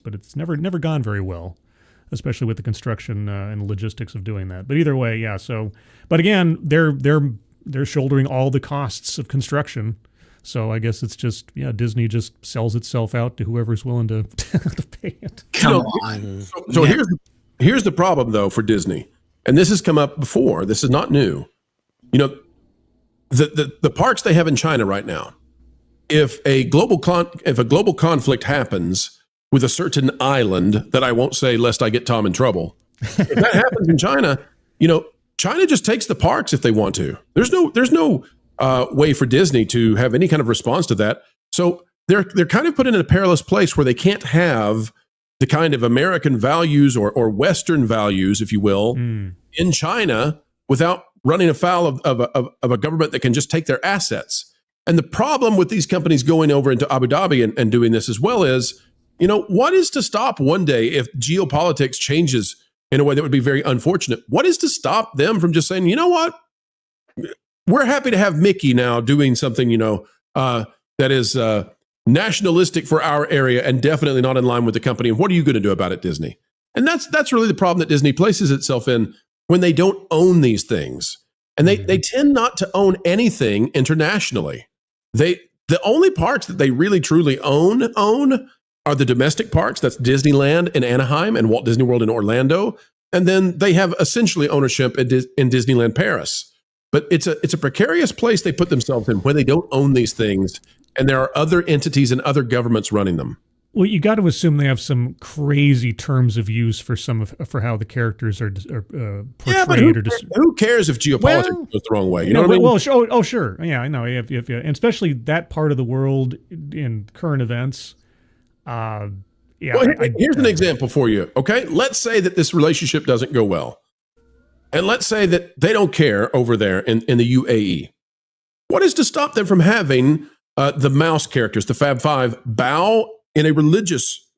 but it's never gone very well, especially with the construction and logistics of doing that. But either way, yeah. So, but again, they're shouldering all the costs of construction. So I guess it's just, Disney just sells itself out to whoever's willing to to pay it. Come on. So here's the problem though for Disney, and this has come up before. This is not new. The parks they have in China right now. If a global conflict happens with a certain island that I won't say lest I get Tom in trouble, if that happens in China, China just takes the parks if they want to. There's no way for Disney to have any kind of response to that. So they're kind of put in a perilous place where they can't have the kind of American values or Western values, if you will, in China without running afoul of a government that can just take their assets. And the problem with these companies going over into Abu Dhabi and doing this as well is, what is to stop one day if geopolitics changes in a way that would be very unfortunate? What is to stop them from just saying, you know what? We're happy to have Mickey now doing something, that is nationalistic for our area and definitely not in line with the company. And what are you going to do about it, Disney? And that's really the problem that Disney places itself in when they don't own these things. And they tend not to own anything internationally. The only parks that they really truly own are the domestic parks. That's Disneyland in Anaheim and Walt Disney World in Orlando. And then they have essentially ownership in Disneyland Paris. But it's a precarious place they put themselves in where they don't own these things. And there are other entities and other governments running them. Well, you got to assume they have some crazy terms of use for for how the characters are portrayed. Yeah, but who cares if geopolitics goes the wrong way? You know what I mean? Well, sure. Yeah, I know. If and especially that part of the world in current events. Well, here's an example for you. Okay, let's say that this relationship doesn't go well, and let's say that they don't care over there in the UAE. What is to stop them from having the mouse characters, the Fab Five, bow in a religious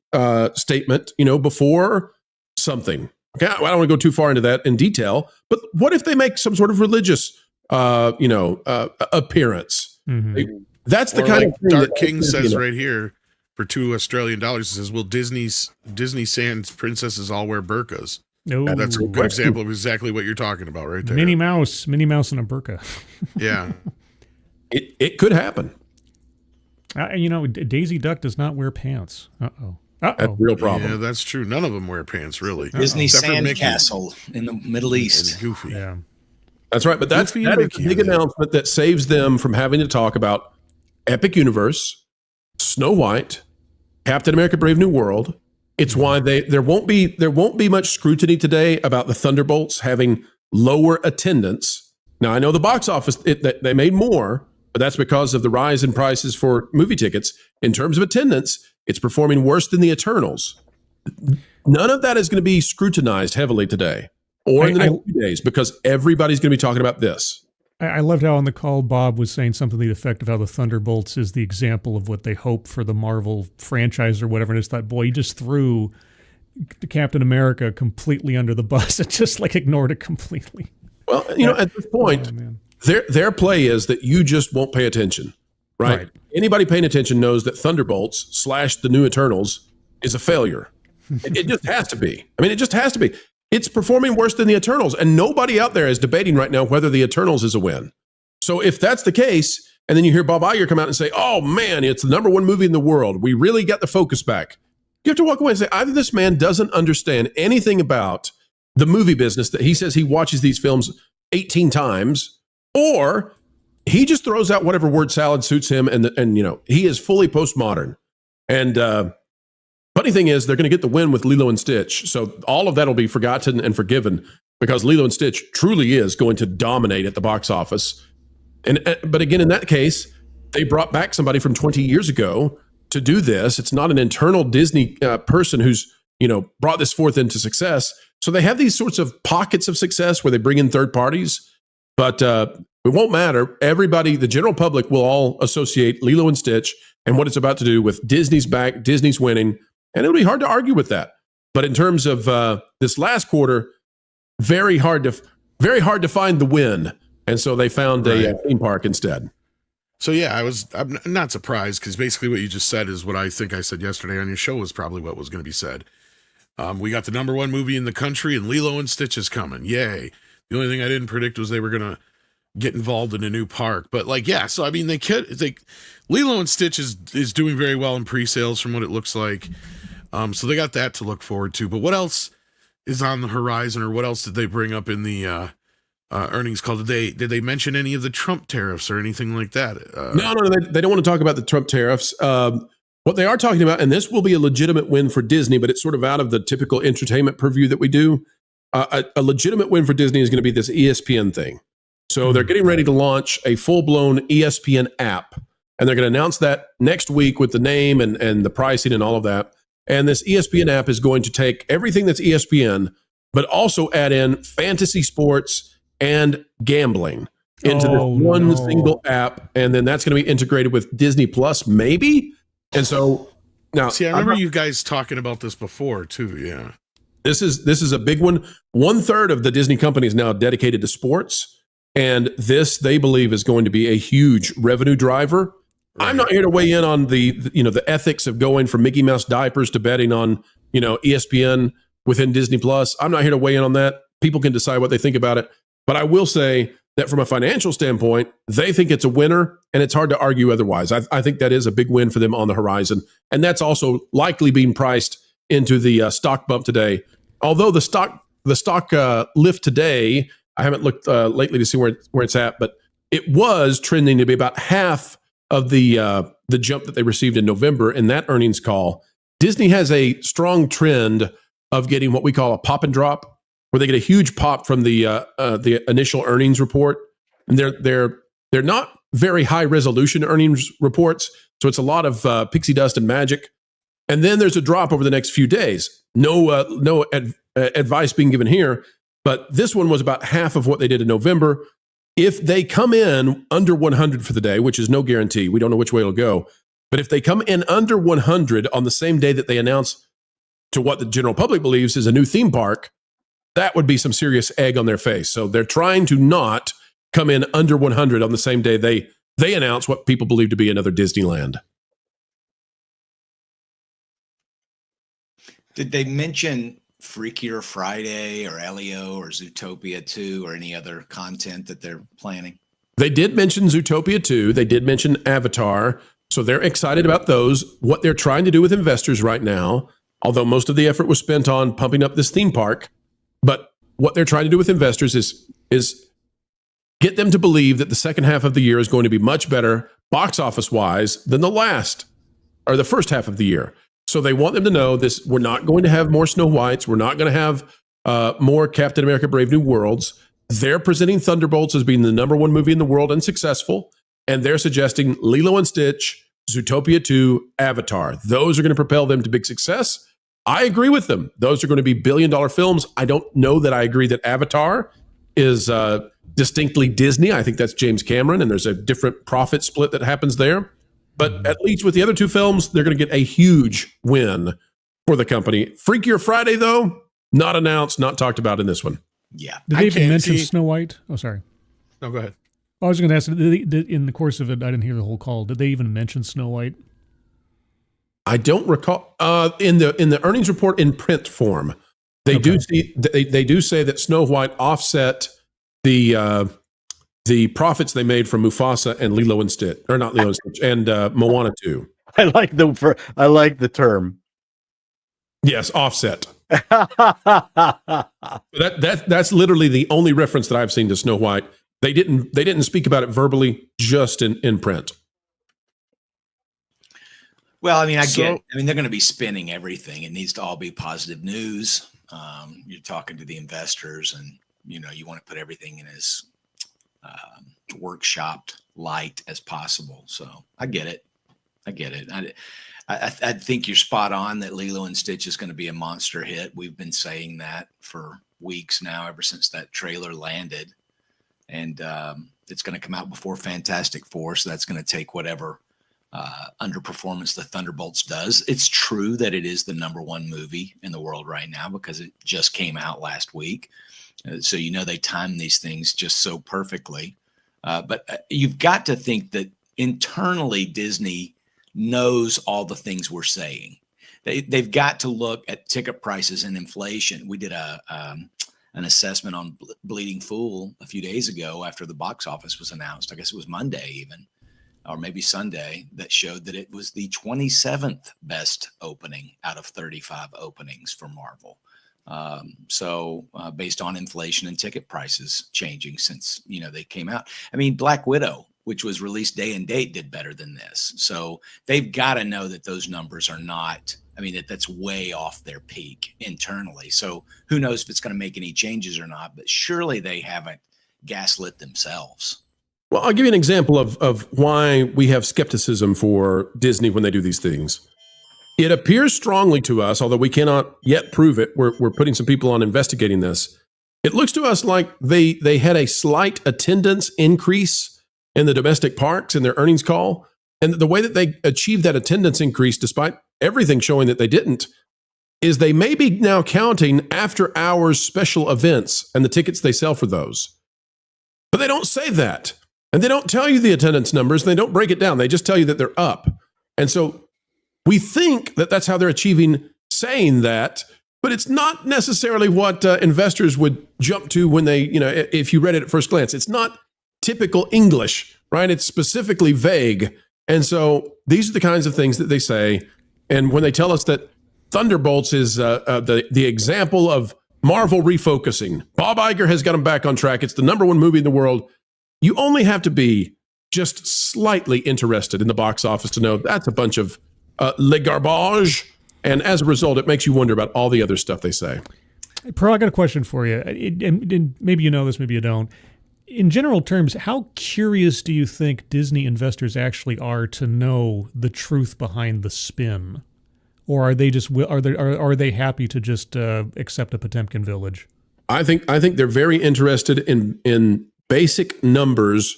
statement, before something? Okay, I don't want to go too far into that in detail, but what if they make some sort of religious, appearance? Mm-hmm. That's the kind of thing Dark King says right here for $2 Australian. He says, "Will Disney Sands princesses all wear burqas?" No, that's a good example of exactly what you're talking about right there. Minnie Mouse in a burqa. Yeah, it could happen. Daisy Duck does not wear pants. Uh-oh. That's a real problem. Yeah, that's true. None of them wear pants, really. Disney Sandcastle in the Middle East. Goofy. Yeah. That's right. But that is a big announcement that saves them from having to talk about Epic Universe, Snow White, Captain America: Brave New World. It's why there won't be much scrutiny today about the Thunderbolts having lower attendance. Now, I know the box office, they made more, but that's because of the rise in prices for movie tickets. In terms of attendance, it's performing worse than the Eternals. None of that is going to be scrutinized heavily today or in the next few days because everybody's going to be talking about this. I loved how on the call Bob was saying something to the effect of how the Thunderbolts is the example of what they hope for the Marvel franchise or whatever. And it's that, boy, he just threw Captain America completely under the bus and just ignored it completely. Well, at this point, their play is that you just won't pay attention, right? Anybody paying attention knows that Thunderbolts / the New Eternals is a failure. It just has to be. I mean, it just has to be. It's performing worse than the Eternals, and nobody out there is debating right now whether the Eternals is a win. So if that's the case, and then you hear Bob Iger come out and say, "Oh man, it's the #1 movie in the world. We really got the focus back." You have to walk away and say, either this man doesn't understand anything about the movie business that he says he watches these films 18 times, or he just throws out whatever word salad suits him, and he is fully postmodern. And funny thing is, they're going to get the win with Lilo and Stitch, so all of that will be forgotten and forgiven because Lilo and Stitch truly is going to dominate at the box office. But again, in that case, they brought back somebody from 20 years ago to do this. It's not an internal Disney person who's brought this forth into success. So they have these sorts of pockets of success where they bring in third parties, but it won't matter. Everybody, the general public, will all associate Lilo and Stitch and what it's about to do with Disney's back, Disney's winning, and it'll be hard to argue with that. But in terms of this last quarter, very hard to find the win, and so they found a theme park instead. So yeah, I'm not surprised because basically what you just said is what I think I said yesterday on your show was probably what was going to be said. We got the number one movie in the country, and Lilo and Stitch is coming. Yay! The only thing I didn't predict was they were going to get involved in a new park. But like, yeah, so I mean, Lilo and Stitch is doing very well in pre-sales from what it looks like. So they got that to look forward to. But what else is on the horizon, or what else did they bring up in the earnings call? Did they mention any of the Trump tariffs or anything like that? No, they don't want to talk about the Trump tariffs. What they are talking about, and this will be a legitimate win for Disney, but it's sort of out of the typical entertainment purview that we do. A legitimate win for Disney is going to be this ESPN thing. So they're getting ready to launch a full-blown ESPN app, and they're going to announce that next week with the name and the pricing and all of that. And this ESPN app is going to take everything that's ESPN, but also add in fantasy sports and gambling into this one single app. And then that's going to be integrated with Disney Plus, maybe. And so now, see, I remember you guys talking about this before too. Yeah, this is a big one. 1/3 of the Disney company is now dedicated to sports, and this they believe is going to be a huge revenue driver. Right. I'm not here to weigh in on the ethics of going from Mickey Mouse diapers to betting on ESPN within Disney Plus. I'm not here to weigh in on that. People can decide what they think about it, but I will say that from a financial standpoint, they think it's a winner, and it's hard to argue otherwise. I think that is a big win for them on the horizon, and that's also likely being priced into the stock bump today. Although the stock lift today, I haven't looked lately to see where it's at, but it was trending to be about half of the jump that they received in November in that earnings call. Disney has a strong trend of getting what we call a pop and drop, where they get a huge pop from the initial earnings report, and they're not very high resolution earnings reports, so it's a lot of pixie dust and magic, and then there's a drop over the next few days. No advice being given here, but this one was about half of what they did in November. If they come in under 100 for the day, which is no guarantee, we don't know which way it'll go, but if they come in under 100 on the same day that they announce to what the general public believes is a new theme park, that would be some serious egg on their face. So they're trying to not come in under 100 on the same day they announce what people believe to be another Disneyland. Did they mention Freakier Friday or Elio or Zootopia 2 or any other content that they're planning? They did mention Zootopia 2. They did mention Avatar. So they're excited about those. What they're trying to do with investors right now, although most of the effort was spent on pumping up this theme park, but what they're trying to do with investors is get them to believe that the second half of the year is going to be much better box office wise than the first half of the year. So they want them to know this: we're not going to have more Snow Whites. We're not going to have more Captain America: Brave New Worlds. They're presenting Thunderbolts as being the number one movie in the world and successful, and they're suggesting Lilo and Stitch, Zootopia 2, Avatar. Those are going to propel them to big success. I agree with them. Those are going to be billion-dollar films. I don't know that I agree that Avatar is distinctly Disney. I think that's James Cameron, and there's a different profit split that happens there. But at least with the other two films, they're going to get a huge win for the company. Freakier Friday, though, not announced, not talked about in this one. Yeah. Did they even mention Snow White? Oh, sorry. No, go ahead. I was going to ask, in the course of it, I didn't hear the whole call. Did they even mention Snow White? I don't recall. In the earnings report in print form, they do say that Snow White offset the profits they made from Mufasa and Lilo and Stitch, or not Lilo and Stitch, and Moana 2. I like the term. Yes, offset. That's literally the only reference that I've seen to Snow White. They didn't speak about it verbally, just in print. Well, I mean, they're going to be spinning everything. It needs to all be positive news. You're talking to the investors, and you want to put everything in as workshopped light as possible. So I get it. I think you're spot on that Lilo and Stitch is going to be a monster hit. We've been saying that for weeks now, ever since that trailer landed, and it's going to come out before Fantastic Four. So that's going to take whatever underperformance the Thunderbolts does. It's true that it is the number one movie in the world right now because it just came out last week. So they time these things just so perfectly. But you've got to think that internally, Disney knows all the things we're saying. They've got to look at ticket prices and inflation. We did an assessment on Bleeding Fool a few days ago after the box office was announced. I guess it was Monday even, or maybe Sunday, that showed that it was the 27th best opening out of 35 openings for Marvel. So based on inflation and ticket prices changing since, they came out. I mean, Black Widow, which was released day and date, did better than this. So they've got to know that those numbers are not, that's way off their peak internally. So who knows if it's going to make any changes or not, but surely they haven't gaslit themselves. Well, I'll give you an example of why we have skepticism for Disney when they do these things. It appears strongly to us, although we cannot yet prove it. We're putting some people on investigating this. It looks to us like they had a slight attendance increase in the domestic parks in their earnings call. And the way that they achieved that attendance increase, despite everything showing that they didn't, is they may be now counting after hours special events and the tickets they sell for those. But they don't say that. And they don't tell you the attendance numbers. And they don't break it down. They just tell you that they're up. And so we think that that's how they're achieving saying that, but it's not necessarily what investors would jump to when they, if you read it at first glance. It's not typical English, right? It's specifically vague. And so these are the kinds of things that they say. And when they tell us that Thunderbolts is the example of Marvel refocusing, Bob Iger has got them back on track. It's the #1 movie in the world. You only have to be just slightly interested in the box office to know that's a bunch of le garbage. And as a result, it makes you wonder about all the other stuff they say. Hey, Pro, I got a question for you. And maybe you know this, maybe you don't. In general terms, how curious do you think Disney investors actually are to know the truth behind the spin? Or are they just are they happy to just accept a Potemkin village? I think they're very interested in basic numbers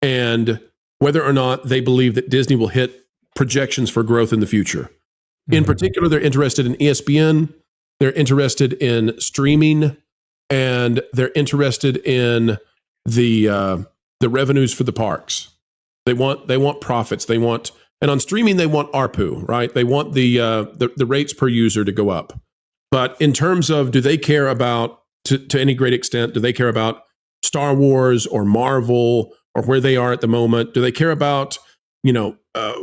and whether or not they believe that Disney will hit projections for growth in the future. In particular, they're interested in ESPN, they're interested in streaming, and they're interested in the revenues for the parks. They want profits. And on streaming, they want ARPU, right? They want the rates per user to go up. But in terms of, do they care about, to any great extent, do they care about Star Wars or Marvel or where they are at the moment? Do they care about,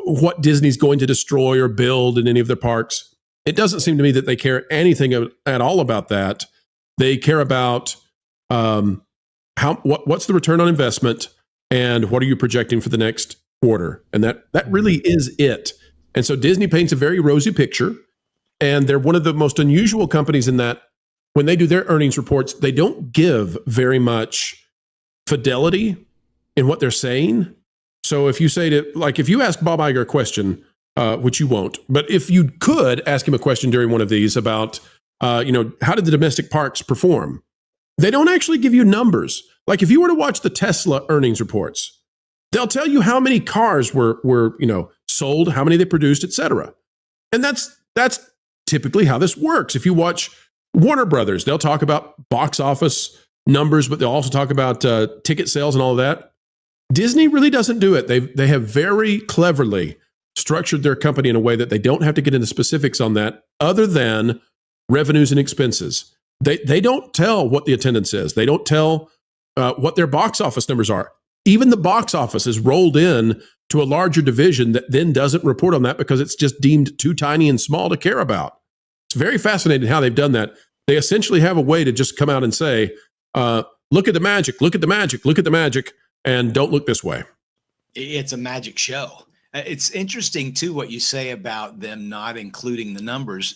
what Disney's going to destroy or build in any of their parks? It doesn't seem to me that they care anything at all about that. They care about what's the return on investment and what are you projecting for the next quarter? And that really is it. And so Disney paints a very rosy picture, and they're one of the most unusual companies in that when they do their earnings reports, they don't give very much fidelity in what they're saying. So if you if you ask Bob Iger a question, which you won't, but if you could ask him a question during one of these about, how did the domestic parks perform? They don't actually give you numbers. Like if you were to watch the Tesla earnings reports, they'll tell you how many cars were sold, how many they produced, et cetera. And that's typically how this works. If you watch Warner Brothers, they'll talk about box office numbers, but they'll also talk about ticket sales and all of that. Disney really doesn't do it. They have very cleverly structured their company in a way that they don't have to get into specifics on that other than revenues and expenses. They don't tell what the attendance is. They don't tell what their box office numbers are. Even the box office is rolled in to a larger division that then doesn't report on that because it's just deemed too tiny and small to care about. It's very fascinating how they've done that. They essentially have a way to just come out and say, look at the magic, look at the magic, look at the magic, and don't look this way. It's a magic show. It's interesting too what you say about them not including the numbers.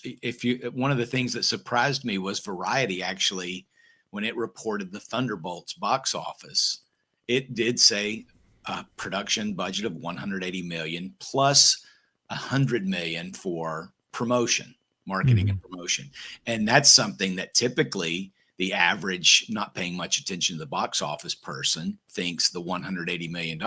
One of the things that surprised me was Variety actually, when it reported the Thunderbolts box office, it did say a production budget of $180 million plus $100 million for promotion, marketing and promotion. And that's something that typically the average, not paying much attention to the box office person, thinks the $180 million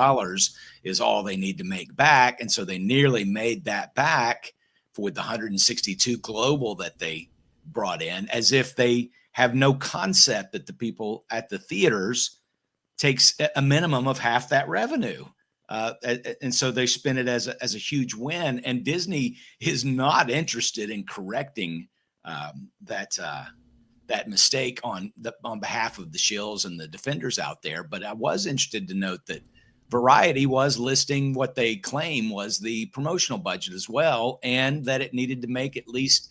is all they need to make back. And so they nearly made that back with the 162 global that they brought in, as if they have no concept that the people at the theaters takes a minimum of half that revenue. And so they spin it as a huge win. And Disney is not interested in correcting that mistake on behalf of the shills and the defenders out there. But I was interested to note that Variety was listing what they claim was the promotional budget as well, and that it needed to make at least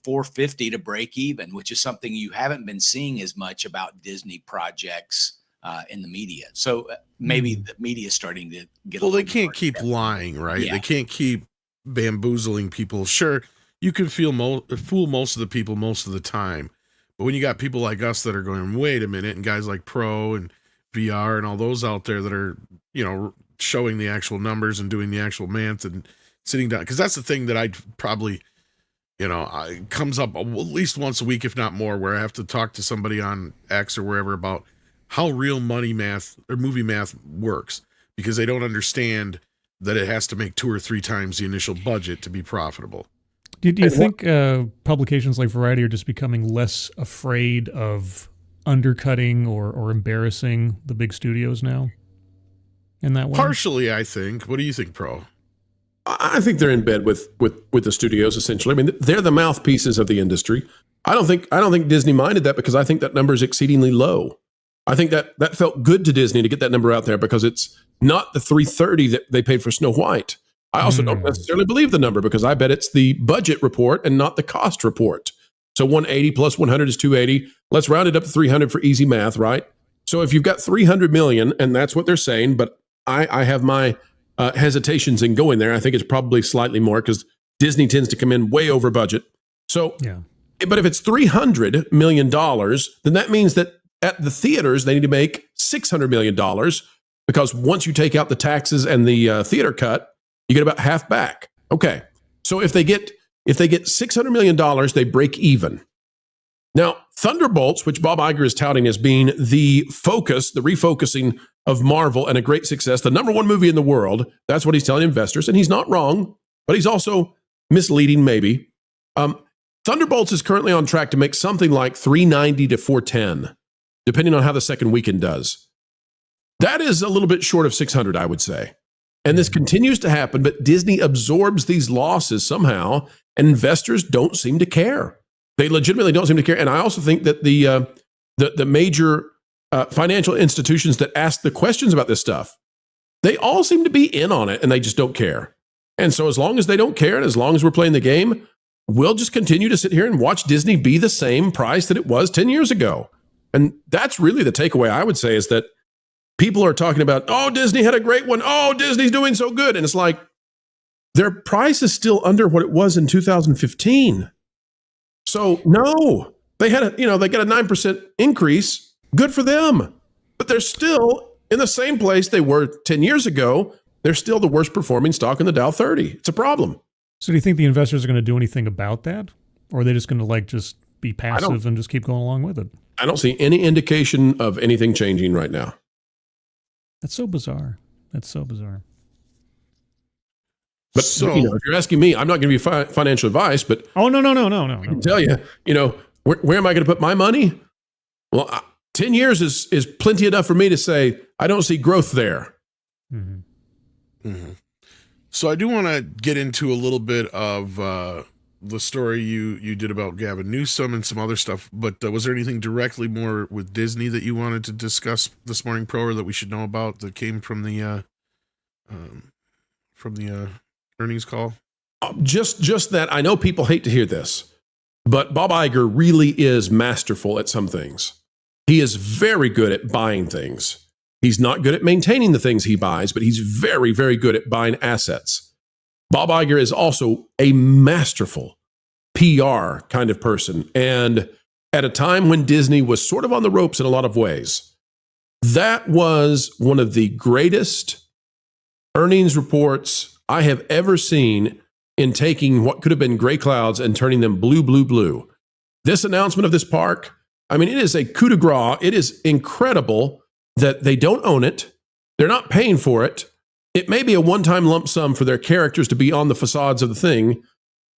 $450 to break even, which is something you haven't been seeing as much about Disney projects in the media. So maybe the media is starting to get. Well, they can't keep lying, right? Yeah. They can't keep bamboozling people. Sure, you can fool most of the people most of the time, but when you got people like us that are going, wait a minute, and guys like Pro and VR and all those out there that are, showing the actual numbers and doing the actual math and sitting down, because that's the thing that I'd probably, it comes up at least once a week, if not more, where I have to talk to somebody on X or wherever about how real money math or movie math works, because they don't understand that it has to make 2 or 3 times the initial budget to be profitable. Do you think publications like Variety are just becoming less afraid of undercutting or embarrassing the big studios now in that way? Partially, I think. What do you think, Pro? I think they're in bed with the studios, essentially. I mean, they're the mouthpieces of the industry. I don't think Disney minded that, because I think that number is exceedingly low. I think that felt good to Disney to get that number out there, because it's not the $330 that they paid for Snow White. I also don't necessarily believe the number, because I bet it's the budget report and not the cost report. So 180 plus 100 is 280. Let's round it up to 300 for easy math, right? So if you've got 300 million, and that's what they're saying, but I have my hesitations in going there. I think it's probably slightly more, because Disney tends to come in way over budget. So, yeah. But if it's $300 million, then that means that at the theaters, they need to make $600 million, because once you take out the taxes and the theater cut, you get about half back. Okay. So if they get $600 million, they break even. Now, Thunderbolts, which Bob Iger is touting as being the focus, the refocusing of Marvel and a great success, the number 1 movie in the world, that's what he's telling investors. And he's not wrong, but he's also misleading maybe. Thunderbolts is currently on track to make something like $390 to $410, depending on how the second weekend does. That is a little bit short of 600, I would say. And this continues to happen, but Disney absorbs these losses somehow, and investors don't seem to care. They legitimately don't seem to care. And I also think that the major financial institutions that ask the questions about this stuff, they all seem to be in on it, and they just don't care. And so as long as they don't care, and as long as we're playing the game, we'll just continue to sit here and watch Disney be the same price that it was 10 years ago. And that's really the takeaway, I would say, is that people are talking about, oh, Disney had a great one. Oh, Disney's doing so good. And it's like, their price is still under what it was in 2015. So no, they got a 9% increase. Good for them. But they're still in the same place they were 10 years ago. They're still the worst performing stock in the Dow 30. It's a problem. So do you think the investors are going to do anything about that? Or are they just going to just be passive and just keep going along with it? I don't see any indication of anything changing right now. That's so bizarre. But if you're asking me, I'm not going to be financial advice, but no. I can tell you, where am I going to put my money? Well, 10 years is plenty enough for me to say I don't see growth there. Mm-hmm. Mm-hmm. So I do want to get into a little bit of the story you did about Gavin Newsom and some other stuff, but was there anything directly more with Disney that you wanted to discuss this morning, Pro, or that we should know about that came from the earnings call? Just that I know people hate to hear this, but Bob Iger really is masterful at some things. He is very good at buying things. He's not good at maintaining the things he buys, but he's very, very good at buying assets. Bob Iger is also a masterful PR kind of person. And at a time when Disney was sort of on the ropes in a lot of ways, that was one of the greatest earnings reports I have ever seen in taking what could have been gray clouds and turning them blue, blue, blue. This announcement of this park, I mean, it is a coup de grace. It is incredible that they don't own it. They're not paying for it. It may be a one-time lump sum for their characters to be on the facades of the thing.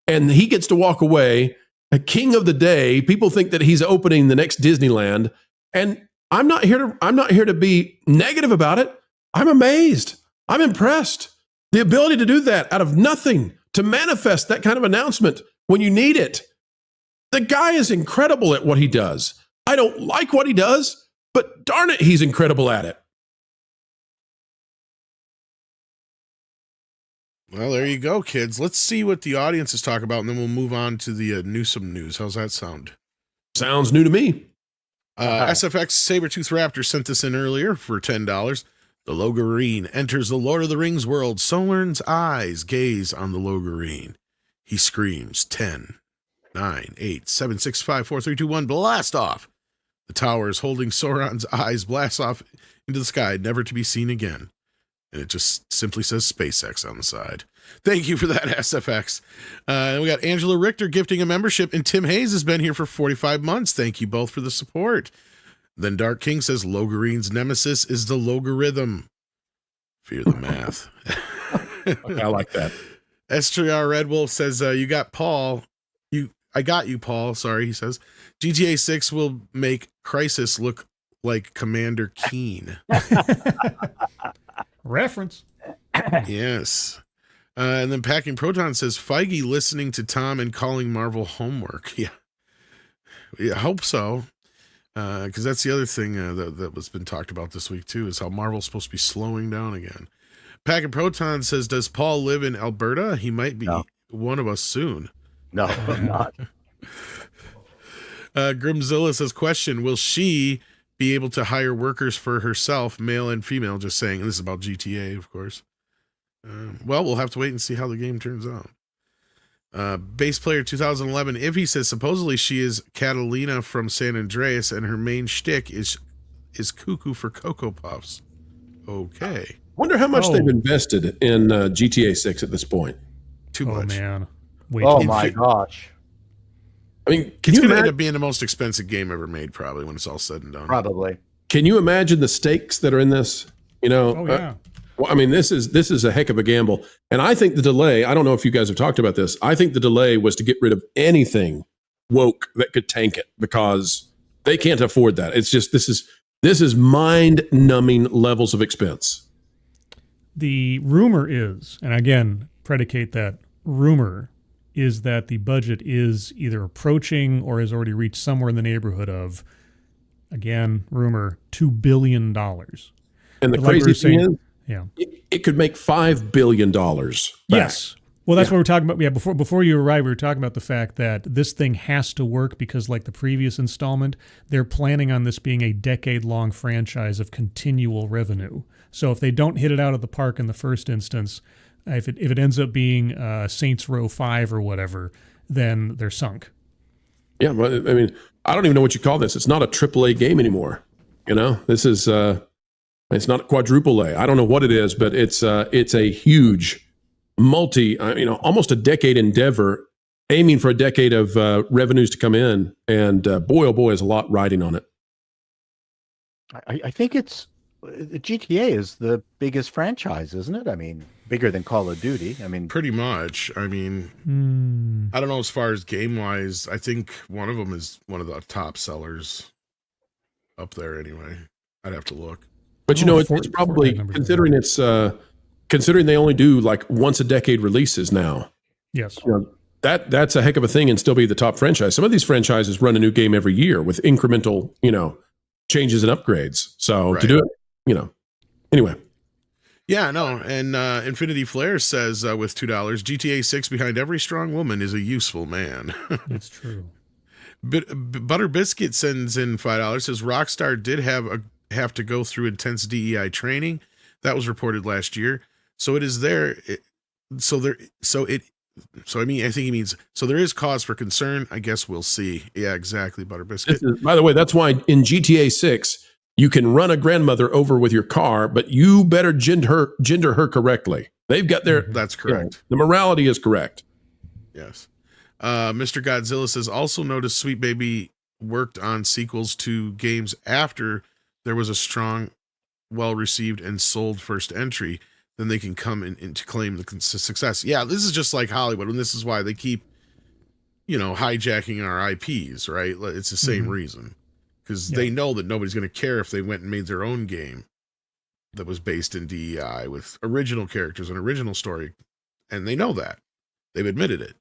And he gets to walk away, a king of the day. People think that he's opening the next Disneyland. And I'm not here to be negative about it. I'm amazed. I'm impressed. The ability to do that out of nothing, to manifest that kind of announcement when you need it. The guy is incredible at what he does. I don't like what he does, but darn it, he's incredible at it. Well, there you go, kids. Let's see what the audience is talking about, and then we'll move on to the Newsome news. How's that sound? Sounds new to me. SFX Sabretooth Raptor sent this in earlier for $10. The Logorine enters the Lord of the Rings world. Sauron's eyes gaze on the Logorine. He screams, 10, 9, 8, 7, 6, 5, 4, 3, 2, 1, blast off. The towers holding Sauron's eyes blast off into the sky, never to be seen again. And it just simply says SpaceX on the side. Thank you for that, SFX. And we got Angela Richter gifting a membership, and Tim Hayes has been here for 45 months. Thank you both for the support. Then Dark King says Logorine's nemesis is the logarithm. Fear the math. Okay, I like that. STR Red Wolf says, you got Paul. I got you, Paul. Sorry, he says. GTA 6 will make Crisis look like Commander Keen. Reference. Yes. And then Packing Proton says, Feige listening to Tom and calling Marvel homework. Yeah. I hope so. Because that's the other thing that was been talked about this week, too, is how Marvel's supposed to be slowing down again. Packing Proton says, does Paul live in Alberta? He might be one of us soon. No, I'm not. Grimzilla says, question, will she be able to hire workers for herself, male and female? Just saying, this is about GTA, of course. Well, we'll have to wait and see how the game turns out. Bass Player 2011, Ivy says, supposedly she is Catalina from San Andreas, and her main shtick is cuckoo for Cocoa Puffs. Okay. Wonder how much they've invested in GTA 6 at this point. Too much. Man. Oh, my gosh. I mean, It's going to end up being the most expensive game ever made, probably, when it's all said and done. Probably. Can you imagine the stakes that are in this? You know, well, I mean, this is a heck of a gamble. And I think the delay, I don't know if you guys have talked about this, I think the delay was to get rid of anything woke that could tank it, because they can't afford that. It's just, this is mind-numbing levels of expense. The rumor is, and again, predicate that rumor, is that the budget is either approaching or has already reached somewhere in the neighborhood of, again, rumor, $2 billion. And the crazy thing is, yeah, it could make $5 billion back. Yes. Well, that's what we're talking about. Yeah, before you arrived, we were talking about the fact that this thing has to work because, like the previous installment, they're planning on this being a decade-long franchise of continual revenue. So if they don't hit it out of the park in the first instance, if it ends up being Saints Row 5 or whatever, then they're sunk. Yeah, I mean, I don't even know what you call this. It's not a AAA game anymore. You know, this is it's not quadruple A. I don't know what it is, but it's a huge almost a decade endeavor, aiming for a decade of revenues to come in, and boy, oh boy, is a lot riding on it. I think GTA is the biggest franchise, isn't it? I mean, bigger than Call of Duty. I mean, pretty much. I mean, I don't know as far as game wise. I think one of them is one of the top sellers up there. Anyway, I'd have to look. But it's probably considering they only do like once a decade releases now. Yes. That's a heck of a thing, and still be the top franchise. Some of these franchises run a new game every year with incremental, changes and upgrades. So to do it, anyway. Yeah, no. And Infinity Flare says with $2, GTA 6 behind every strong woman is a useful man. It's true. Butter Biscuit sends in $5, says Rockstar did have to go through intense DEI training. That was reported last year. So it is there. I think he means, so there is cause for concern. I guess we'll see. Yeah, exactly. Butter Biscuit. By the way, that's why in GTA 6, you can run a grandmother over with your car, but you better gender her correctly. They've got their, that's correct. The morality is correct. Yes. Mr. Godzilla says, also noticed Sweet Baby worked on sequels to games after there was a strong, well-received and sold first entry. Then they can come in to claim the success. Yeah, this is just like Hollywood, and this is why they keep, hijacking our IPs, right? It's the same reason. Because they know that nobody's going to care if they went and made their own game. that was based in DEI with original characters and original story, and they know that. They've admitted it.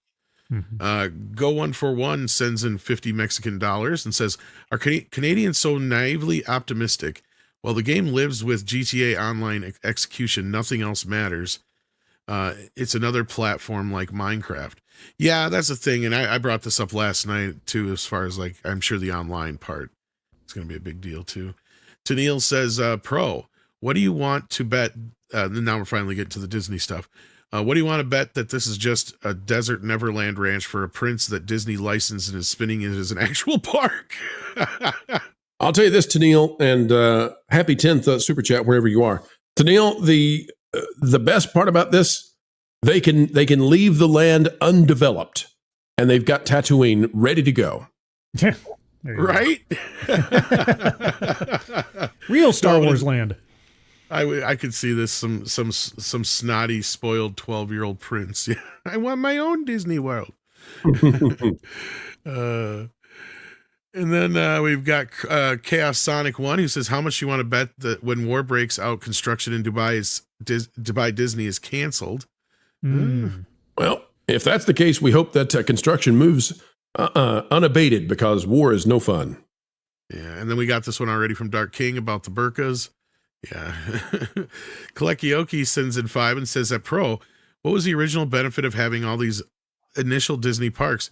Go141 sends in 50 Mexican dollars and says, are Canadians so naively optimistic? While the game lives with GTA Online execution, nothing else matters. It's another platform like Minecraft. Yeah, that's the thing. And I brought this up last night too, as far as like, I'm sure the online part is going to be a big deal too. Tennille says, Pro, what do you want to bet? Now we're finally getting to the Disney stuff. What do you want to bet that this is just a desert Neverland ranch for a prince that Disney licensed and is spinning it as an actual park? I'll tell you this, Tennille, and happy 10th super chat wherever you are. Tennille, the best part about this, they can leave the land undeveloped, and they've got Tatooine ready to go. Right? Real Star Wars land. I could see this some snotty, spoiled 12-year-old prince. Yeah, I want my own Disney World. And then we've got Chaos Sonic 1 who says, how much you want to bet that when war breaks out, construction in Dubai Disney is canceled? Well, if that's the case, we hope that construction moves unabated, because war is no fun. Yeah, and then we got this one already from Dark King about the burkas. Yeah. Kalekioki sends in 5 and says that Pro, what was the original benefit of having all these initial Disney parks,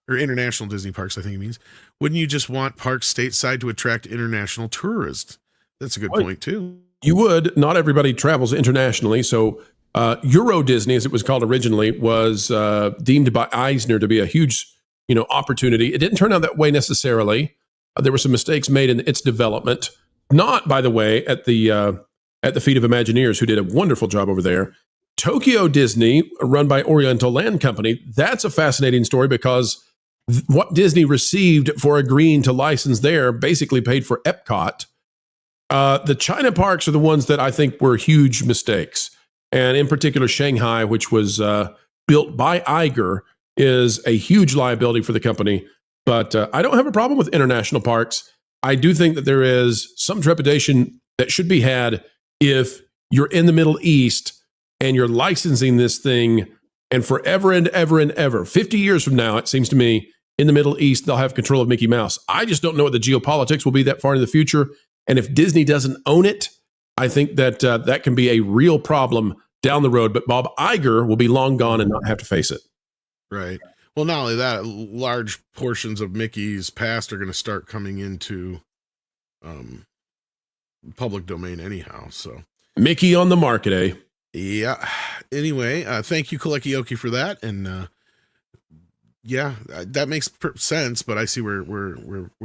or international Disney parks, I think he means? Wouldn't you just want parks stateside to attract international tourists? That's a good point too. You would. Not everybody travels internationally. So Euro Disney, as it was called originally, was deemed by Eisner to be a huge, opportunity. It didn't turn out that way necessarily. There were some mistakes made in its development. Not, by the way, at the feet of Imagineers, who did a wonderful job over there. Tokyo Disney, run by Oriental Land Company, that's a fascinating story, because what Disney received for agreeing to license there basically paid for Epcot. The China parks are the ones that I think were huge mistakes. And in particular, Shanghai, which was built by Iger, is a huge liability for the company. But I don't have a problem with international parks. I do think that there is some trepidation that should be had if you're in the Middle East and you're licensing this thing, and forever and ever and ever, 50 years from now, it seems to me, in the Middle East, they'll have control of Mickey Mouse. I just don't know what the geopolitics will be that far in the future. And if Disney doesn't own it, I think that that can be a real problem down the road. But Bob Iger will be long gone and not have to face it. Right. Well, not only that, large portions of Mickey's past are going to start coming into public domain anyhow. So Mickey on the market, eh? Yeah. Anyway, thank you, Kalekioki, for that. And yeah, that makes sense. But I see where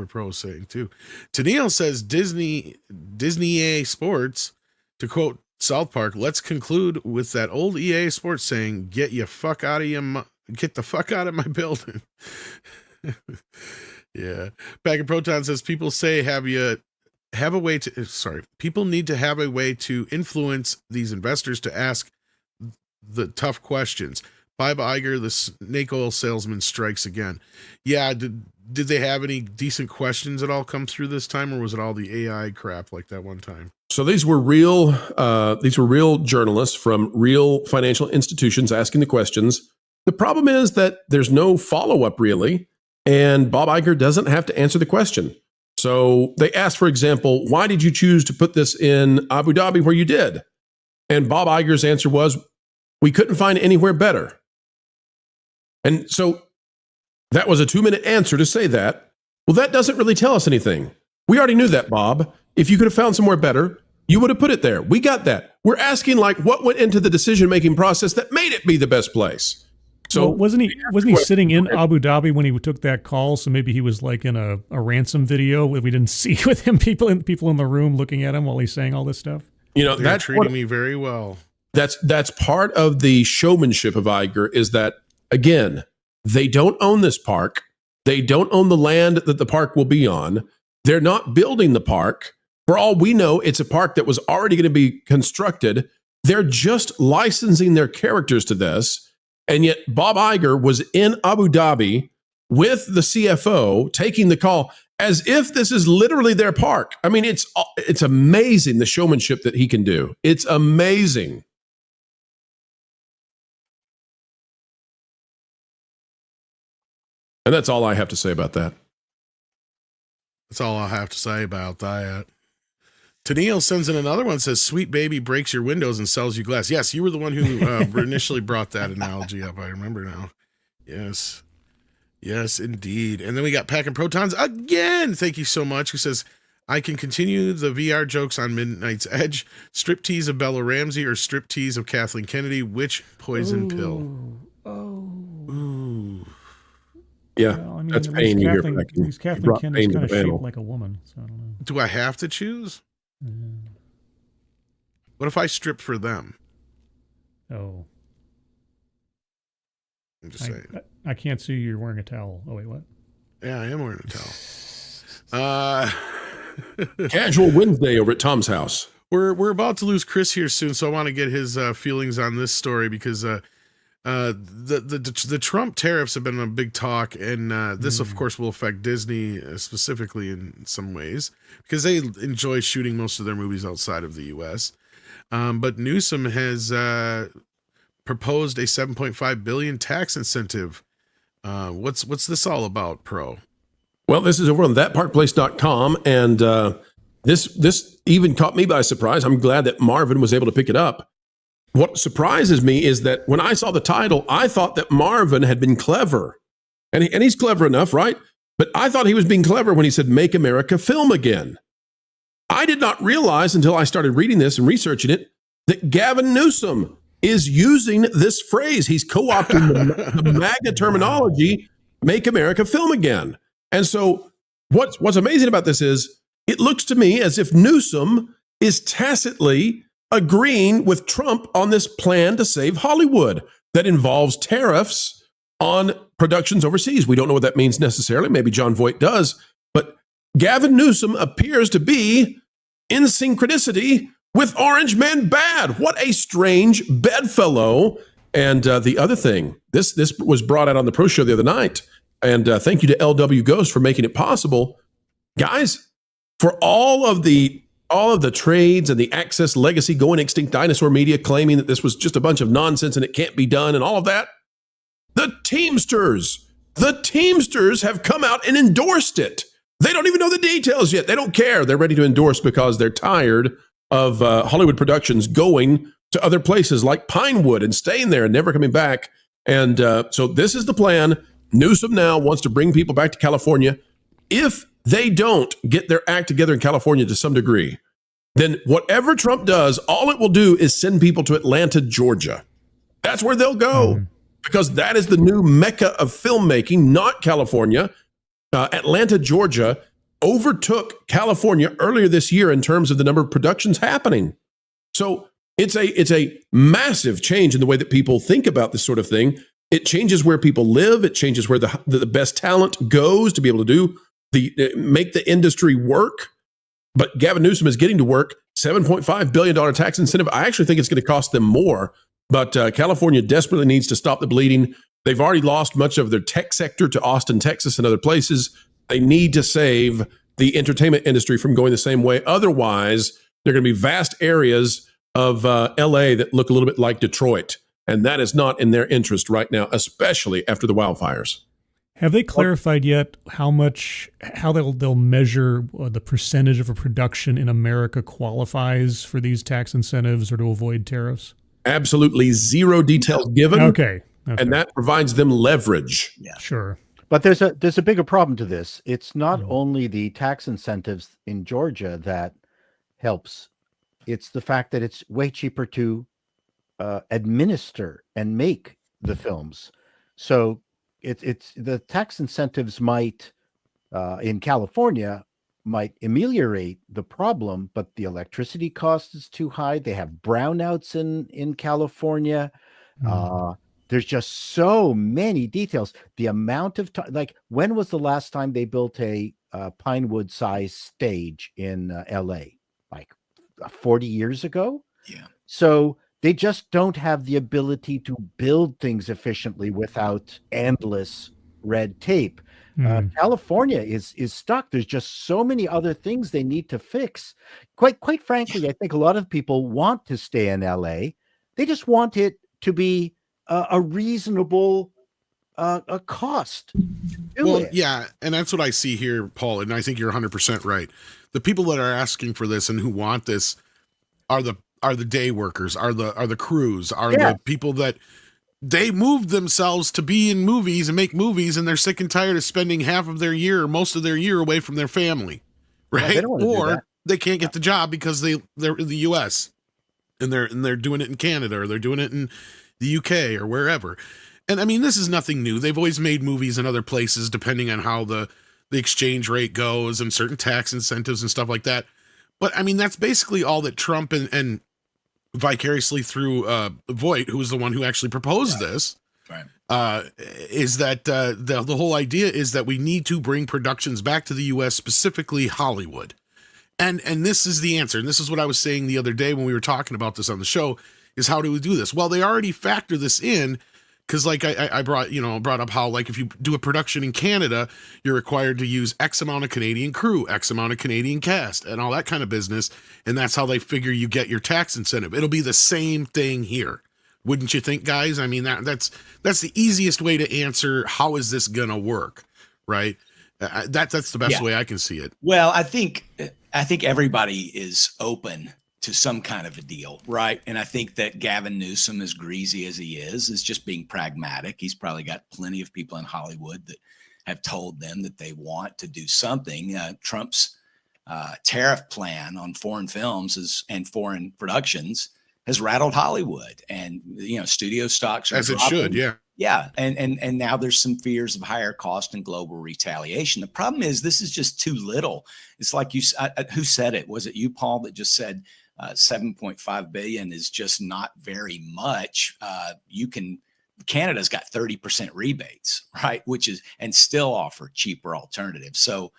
Pro is saying too. Tennille says Disney EA Sports, to quote South Park, let's conclude with that old EA Sports saying, "Get the fuck out of my building." Yeah. Bag of Proton says, people say people need to have a way to influence these investors to ask the tough questions. Bob Iger, the snake oil salesman, strikes again. Yeah. Did they have any decent questions at all come through this time, or was it all the AI crap like that one time? So these were real journalists from real financial institutions asking the questions. The problem is that there's no follow-up really, and Bob Iger doesn't have to answer the question. So they asked, for example, why did you choose to put this in Abu Dhabi where you did? And Bob Iger's answer was, we couldn't find anywhere better. And so that was a 2-minute answer to say that. Well, that doesn't really tell us anything. We already knew that, Bob. If you could have found somewhere better, you would have put it there. We got that. We're asking, like, what went into the decision-making process that made it be the best place? So wasn't he sitting in Abu Dhabi when he took that call? So maybe he was like in a ransom video we didn't see with him, people in the room looking at him while he's saying all this stuff. They're treating me very well. That's part of the showmanship of Iger, is that, again, they don't own this park. They don't own the land that the park will be on. They're not building the park. For all we know, it's a park that was already going to be constructed. They're just licensing their characters to this. And yet Bob Iger was in Abu Dhabi with the CFO taking the call. as if this is literally their park. I mean, it's amazing the showmanship that he can do. It's amazing. And that's all I have to say about that. That's all I have to say about that. Tennille sends in another one, says, "Sweet baby breaks your windows and sells you glass." Yes, you were the one who initially brought that analogy up. I remember now. Yes. Yes, indeed. And then we got Packing Protons again. Thank you so much. Who says, "I can continue the VR jokes on Midnight's Edge. Striptease of Bella Ramsey or striptease of Kathleen Kennedy. Which poison pill?" Ooh. Yeah, well, I mean, that's pain you hear. These Kathleen Kennedy's kind of shaped like a woman, so I don't know. Do I have to choose? What if I strip for them? Oh. I'm just saying. I can't see you're wearing a towel. Oh, wait, what? Yeah, I am wearing a towel. Casual Wednesday over at Tom's house. We're about to lose Chris here soon, so I want to get his feelings on this story because the Trump tariffs have been a big talk, and this, of course, will affect Disney specifically in some ways because they enjoy shooting most of their movies outside of the U.S. But Newsom has proposed a $7.5 billion tax incentive. What's this all about, Pro? Well, this is over on thatparkplace.com, and this even caught me by surprise. I'm glad that Marvin was able to pick it up. What surprises me is that when I saw the title, I thought that Marvin had been clever. And he's clever enough, right? But I thought he was being clever when he said, "Make America Film Again." I did not realize until I started reading this and researching it that Gavin Newsom is using this phrase. He's co-opting the MAGA terminology, "Make America Film Again." And so what's amazing about this is it looks to me as if Newsom is tacitly agreeing with Trump on this plan to save Hollywood that involves tariffs on productions overseas. We don't know what that means necessarily. Maybe John Voight does. But Gavin Newsom appears to be in synchronicity with Orange Man Bad. What a strange bedfellow. And the other thing, this was brought out on the Pro Show the other night. And thank you to LW Ghost for making it possible. Guys, for all of the trades and the Access Legacy Going Extinct Dinosaur media claiming that this was just a bunch of nonsense and it can't be done and all of that, the Teamsters have come out and endorsed it. They don't even know the details yet. They don't care. They're ready to endorse because they're tired of Hollywood productions going to other places like Pinewood and staying there and never coming back. And so this is the plan. Newsom now wants to bring people back to California. If they don't get their act together in California to some degree, then whatever Trump does, all it will do is send people to Atlanta, Georgia. That's where they'll go because that is the new mecca of filmmaking, not California. Atlanta, Georgia overtook California earlier this year in terms of the number of productions happening. So it's a massive change in the way that people think about this sort of thing. It changes where people live. It changes where the best talent goes to be able to do make the industry work. But Gavin Newsom is getting to work. $7.5 billion tax incentive. I actually think it's going to cost them more. But California desperately needs to stop the bleeding. They've already lost much of their tech sector to Austin, Texas, and other places. They need to save the entertainment industry from going the same way. Otherwise, there are going to be vast areas of LA that look a little bit like Detroit. And that is not in their interest right now, especially after the wildfires. Have they clarified yet how they'll measure the percentage of a production in America qualifies for these tax incentives or to avoid tariffs? Absolutely zero details given. Okay. And that provides them leverage. Yeah, sure. But there's a bigger problem to this. It's not only the tax incentives in Georgia that helps. It's the fact that it's way cheaper to administer and make the films. So it's the tax incentives might in California might ameliorate the problem, but the electricity cost is too high. They have brownouts in California. There's just so many details. The amount of time, like when was the last time they built a Pinewood size stage in LA? Like 40 years ago? yeah. So they just don't have the ability to build things efficiently without endless red tape. California is stuck. There's just so many other things they need to fix. Quite frankly, I think a lot of people want to stay in LA. They just want it to be a reasonable a cost. Yeah, and that's what I see here, Paul, and I think you're 100% right. The people that are asking for this and who want this are the day workers, are the crews, are the people that they moved themselves to be in movies and make movies, and they're sick and tired of spending half of their year or most of their year away from their family, right? Or they can't get the job because they're in the U.S. and they're doing it in Canada, or they're doing it in the U.K. or wherever. And I mean, this is nothing new. They've always made movies in other places, depending on how the exchange rate goes and certain tax incentives and stuff like that. But I mean, that's basically all that Trump and vicariously through Voight, who was the one who actually proposed this, is that the whole idea is that we need to bring productions back to the U.S., specifically Hollywood. And this is the answer. And this is what I was saying the other day when we were talking about this on the show, is how do we do this? Well, they already factor this in, because like I brought up how, like, if you do a production in Canada, you're required to use X amount of Canadian crew, X amount of Canadian cast, and all that kind of business. And that's how they figure you get your tax incentive. It'll be the same thing here. Wouldn't you think, guys? I mean, that's the easiest way to answer how is this going to work, right? That's the best way I can see it. Well, I think everybody is open to some kind of a deal, right? And I think that Gavin Newsom, as greasy as he is just being pragmatic. He's probably got plenty of people in Hollywood that have told them that they want to do something. Trump's tariff plan on foreign films and foreign productions has rattled Hollywood, and studio stocks are dropping. It should, yeah. And now there's some fears of higher cost and global retaliation. The problem is this is just too little. It's like who said it? Was it you, Paul, that just said 7.5 billion is just not very much. Canada's got 30% rebates, right? And still offer cheaper alternatives. So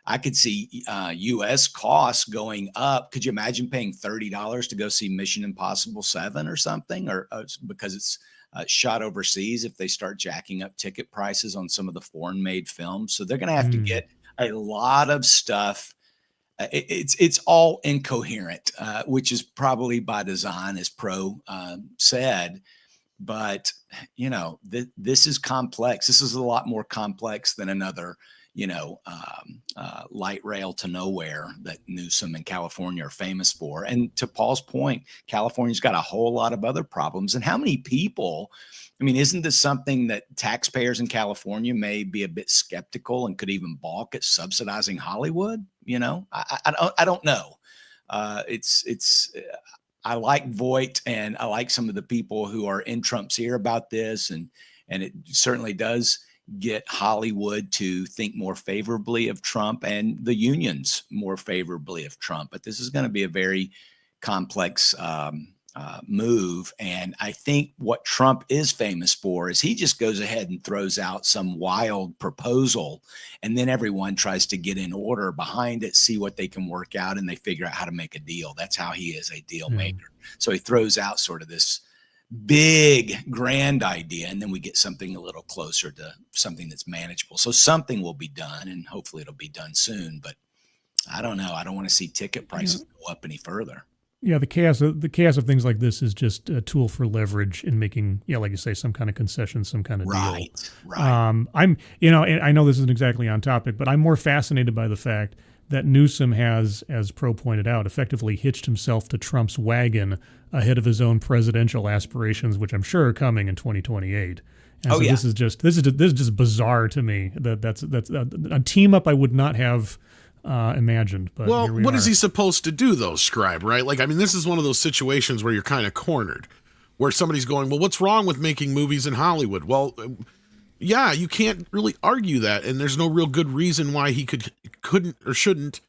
I could see U.S. costs going up. Could you imagine paying $30 to go see Mission Impossible 7 or something? Or because it's shot overseas, if they start jacking up ticket prices on some of the foreign made films. So they're going to have to get a lot of stuff. It's all incoherent, which is probably by design, as Pro said. But this is complex. This is a lot more complex than another, light rail to nowhere that Newsom and California are famous for. And to Paul's point, California's got a whole lot of other problems. And how many people? I mean, isn't this something that taxpayers in California may be a bit skeptical and could even balk at subsidizing Hollywood? I don't know. I like Voight, and I like some of the people who are in Trump's ear about this, and it certainly does get Hollywood to think more favorably of Trump and the unions more favorably of Trump. But this is going to be a very complex move. And I think what Trump is famous for is he just goes ahead and throws out some wild proposal, and then everyone tries to get in order behind it, see what they can work out, and they figure out how to make a deal. That's how he is a deal maker. So he throws out sort of this big grand idea, and then we get something a little closer to something that's manageable. So something will be done, and hopefully it'll be done soon. But I don't know. I don't want to see ticket prices go up any further. Yeah, the chaos of things like this is just a tool for leverage in making, like you say, some kind of concession, some kind of deal. Right. And I know this isn't exactly on topic, but I'm more fascinated by the fact that Newsom has, as Pro pointed out, effectively hitched himself to Trump's wagon ahead of his own presidential aspirations, which I'm sure are coming in 2028. And this is just bizarre to me. That's a team up I would not have imagined. But what is he supposed to do, though, Scribe, right? Like, I mean, this is one of those situations where you're kind of cornered, where somebody's going, well, what's wrong with making movies in Hollywood? Well, yeah, you can't really argue that, and there's no real good reason why he couldn't or shouldn't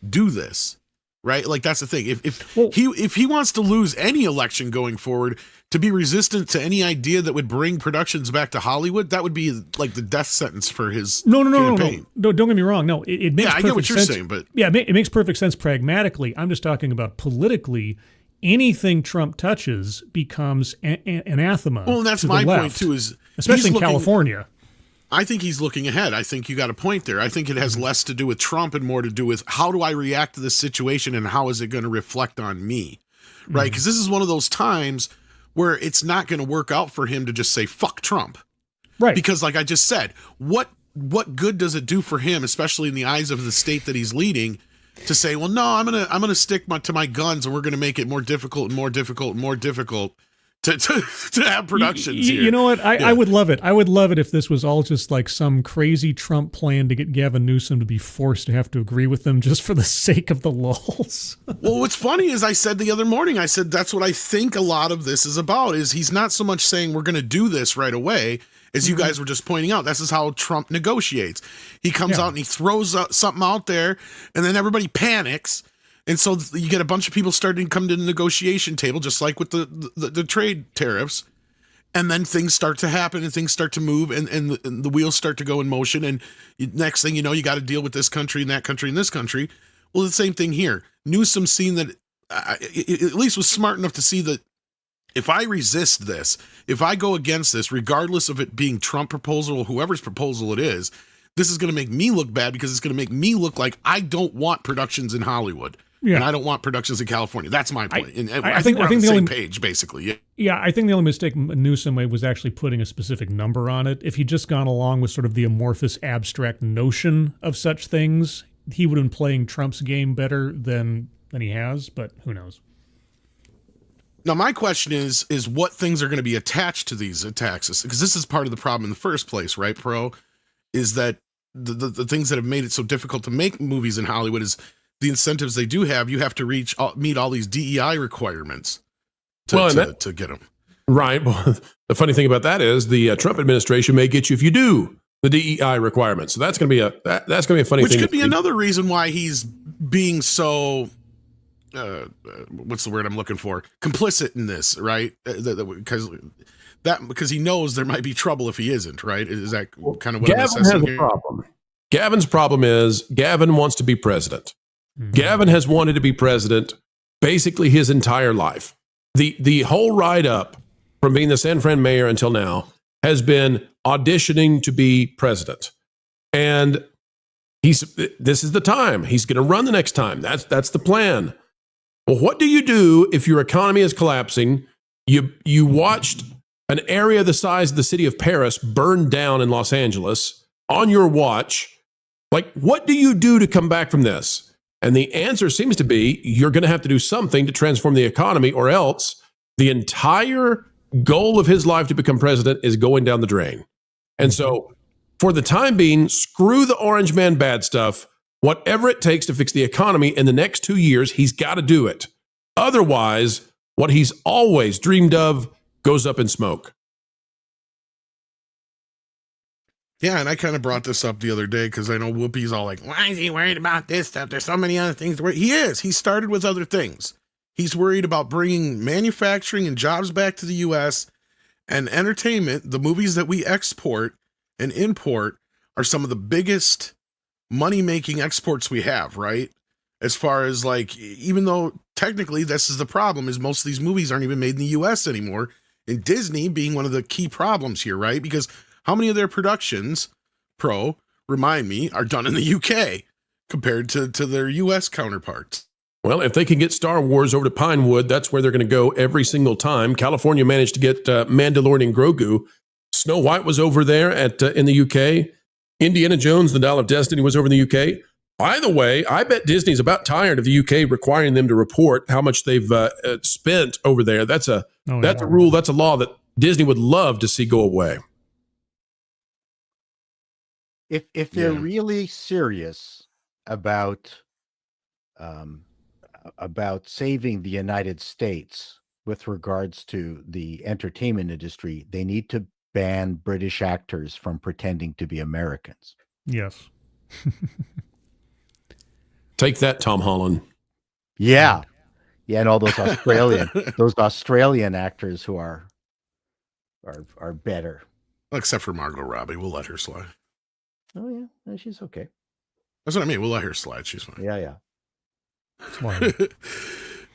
do this, right? Like, that's the thing. If he wants to lose any election going forward, to be resistant to any idea that would bring productions back to Hollywood, that would be like the death sentence for his campaign. No, don't get me wrong. No, it makes perfect sense. I get what you're saying, but it makes perfect sense pragmatically. I'm just talking about politically. Anything Trump touches becomes anathema. Well, and that's my point too. Is especially in California. I think he's looking ahead. I think you got a point there. I think it has less to do with Trump and more to do with how do I react to this situation and how is it going to reflect on me, right? Because this is one of those times where it's not going to work out for him to just say, fuck Trump. Right. Because like I just said, what good does it do for him, especially in the eyes of the state that he's leading, to say, well, no, I'm gonna stick to my guns and we're gonna make it more difficult and more difficult and more difficult to have productions here. You know what? I would love it. I would love it if this was all just like some crazy Trump plan to get Gavin Newsom to be forced to have to agree with them just for the sake of the lulz. Well, what's funny is I said the other morning, I said that's what I think a lot of this is about, is he's not so much saying we're going to do this right away, as you guys were just pointing out. This is how Trump negotiates. He comes out and he throws something out there, and then everybody panics. And so you get a bunch of people starting to come to the negotiation table, just like with the trade tariffs. And then things start to happen and things start to move and the wheels start to go in motion. And next thing you know, you got to deal with this country and that country and this country. Well, the same thing here. Newsom seen that, at least was smart enough to see that if I resist this, if I go against this, regardless of it being Trump proposal or whoever's proposal it is, this is going to make me look bad because it's going to make me look like I don't want productions in Hollywood. Yeah. And I don't want productions in California. That's my point. I think we're on the same page, basically. Yeah, I think the only mistake Newsom made was actually putting a specific number on it. If he'd just gone along with sort of the amorphous, abstract notion of such things, he would have been playing Trump's game better than he has, but who knows? Now, my question is what things are going to be attached to these taxes? Because this is part of the problem in the first place, right, Pro? Is that the things that have made it so difficult to make movies in Hollywood is the incentives they do have. You have to meet all these DEI requirements to get them. Right. Well, the funny thing about that is the Trump administration may get you if you do the DEI requirements. So that's going to be a funny thing. Which could be another reason why he's being so what's the word I'm looking for? Complicit in this, right? Because he knows there might be trouble if he isn't, right? Is that kind of what Gavin has a problem? Gavin's problem is Gavin wants to be president. Mm-hmm. Gavin has wanted to be president basically his entire life. The whole ride up from being the San Fran mayor until now has been auditioning to be president. And this is the time. He's going to run the next time. That's the plan. Well, what do you do if your economy is collapsing? You watched an area the size of the city of Paris burn down in Los Angeles on your watch. Like, what do you do to come back from this? And the answer seems to be you're going to have to do something to transform the economy, or else the entire goal of his life to become president is going down the drain. And so for the time being, screw the orange man bad stuff. Whatever it takes to fix the economy in the next 2 years, he's got to do it. Otherwise, what he's always dreamed of goes up in smoke. Yeah, and I kind of brought this up the other day because I know Whoopi's all like, why is he worried about this stuff? There's so many other things. He is. He started with other things. He's worried about bringing manufacturing and jobs back to the U.S. and entertainment. The movies that we export and import are some of the biggest money-making exports we have, right? As far as like, even though technically this is the problem, is most of these movies aren't even made in the U.S. anymore. And Disney being one of the key problems here, right? Because how many of their productions, Pro, remind me, are done in the UK compared to their US counterparts? Well, if they can get Star Wars over to Pinewood, that's where they're going to go every single time. California managed to get Mandalorian Grogu. Snow White was over there in the UK. Indiana Jones, the Dial of Destiny, was over in the UK. By the way, I bet Disney's about tired of the UK requiring them to report how much they've spent over there. That's a rule, that's a law that Disney would love to see go away. If they're really serious about saving the United States with regards to the entertainment industry, they need to ban British actors from pretending to be Americans. Yes. Take that, Tom Holland. Yeah. Yeah, and all those Australian actors who are better. Except for Margot Robbie. We'll let her slide. Oh yeah, no, she's okay. That's what I mean. We'll let her slide. She's fine. Yeah.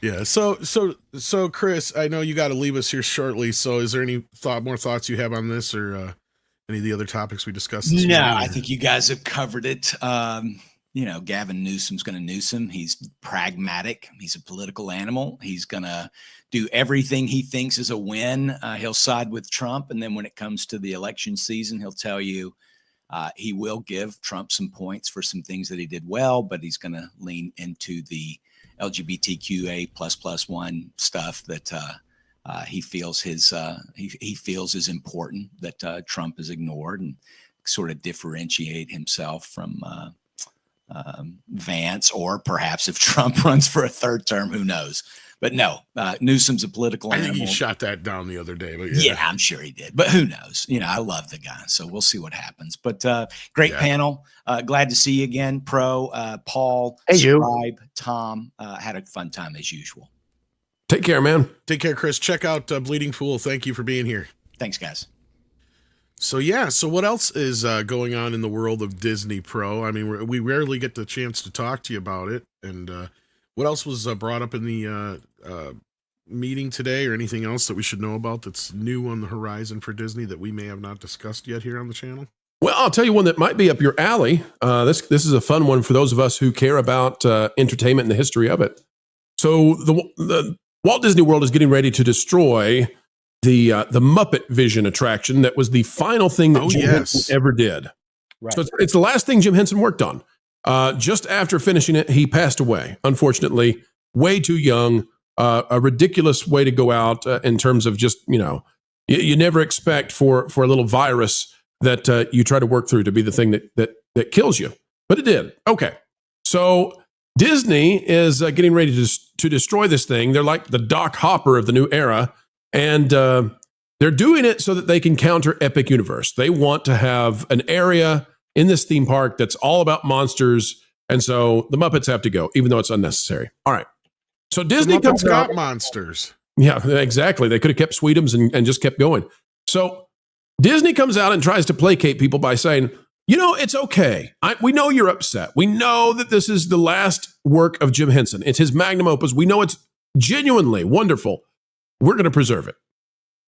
Yeah. So Chris, I know you got to leave us here shortly. So is there any more thoughts you have on this, or Any of the other topics we discussed this No, morning? I think you guys have covered it. Gavin Newsom's going to Newsom. He's pragmatic. He's a political animal. He's going to do everything he thinks is a win. He'll side with Trump. And then when it comes to the election season, he'll tell you he will give Trump some points for some things that he did well, but he's going to lean into the LGBTQA++1 stuff that he feels he feels is important that Trump has ignored, and sort of differentiate himself from Vance, or perhaps if Trump runs for a third term, who knows? But no, Newsom's a political animal. I think he shot that down the other day. But yeah, I'm sure he did. But who knows? I love the guy, so we'll see what happens. But great panel. Glad to see you again, Pro, Paul, Scribe, Tom. Had a fun time as usual. Take care, man. Take care, Chris. Check out Bleeding Fool. Thank you for being here. Thanks, guys. So what else is going on in the world of Disney Pro? I mean, we rarely get the chance to talk to you about it. And what else was brought up in the meeting today, or anything else that we should know about that's new on the horizon for Disney that we may have not discussed yet here on the channel? Well, I'll tell you one that might be up your alley. This is a fun one for those of us who care about entertainment and the history of it. So the Walt Disney World is getting ready to destroy the Muppet Vision attraction that was the final thing that Jim Henson ever did. Right. So it's the last thing Jim Henson worked on. Just after finishing it, he passed away, unfortunately, way too young. A ridiculous way to go out in terms of just, you never expect for a little virus that you try to work through to be the thing that kills you. But it did. Okay. So Disney is getting ready to destroy this thing. They're like the Doc Hopper of the new era. And they're doing it so that they can counter Epic Universe. They want to have an area in this theme park that's all about monsters. And so the Muppets have to go, even though it's unnecessary. All right. So Disney comes out. Got monsters. Yeah, exactly. They could have kept Sweetums and just kept going. So Disney comes out and tries to placate people by saying, it's okay. We know you're upset. We know that this is the last work of Jim Henson. It's his magnum opus. We know it's genuinely wonderful. We're going to preserve it.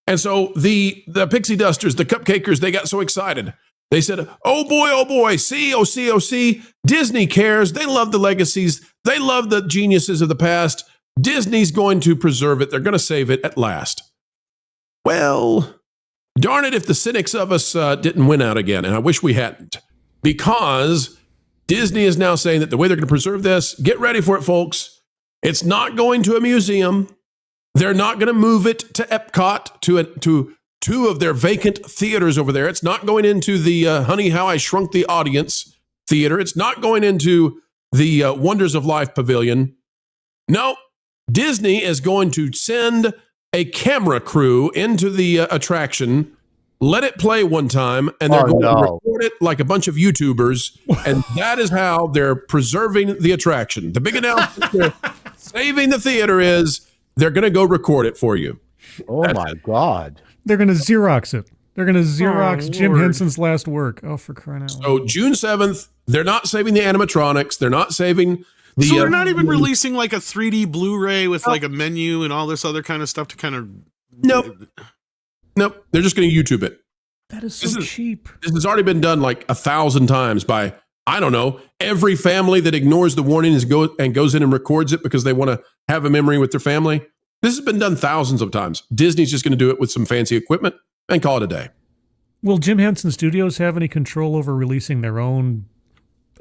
And so the pixie dusters, the cupcakers, they got so excited. They said, oh boy, see, Disney cares. They love the legacies. They love the geniuses of the past. Disney's going to preserve it. They're going to save it at last. Well, darn it if the cynics of us didn't win out again, and I wish we hadn't. Because Disney is now saying that the way they're going to preserve this, get ready for it, folks. It's not going to a museum. They're not going to move it to Epcot, to two of their vacant theaters over there. It's not going into the Honey, How I Shrunk the Audience theater. It's not going into the Wonders of Life pavilion. No, Disney is going to send a camera crew into the attraction, let it play one time, and they're going to record it like a bunch of YouTubers. And that is how they're preserving the attraction. The big announcement they're saving the theater is they're going to go record it for you. Oh, my God. They're going to Xerox it. They're going to Xerox Jim Henson's last work. Oh, for crying out loud. So June 7th, they're not saving the animatronics. They're not saving the... So they're not even releasing like a 3D Blu-ray with like a menu and all this other kind of stuff to kind of... Nope. They're just going to YouTube it. That is so cheap. This has already been done like 1,000 times by, I don't know, every family that ignores the warnings and goes in and records it because they want to have a memory with their family. This has been done thousands of times. Disney's just going to do it with some fancy equipment and call it a day. Will Jim Henson Studios have any control over releasing their own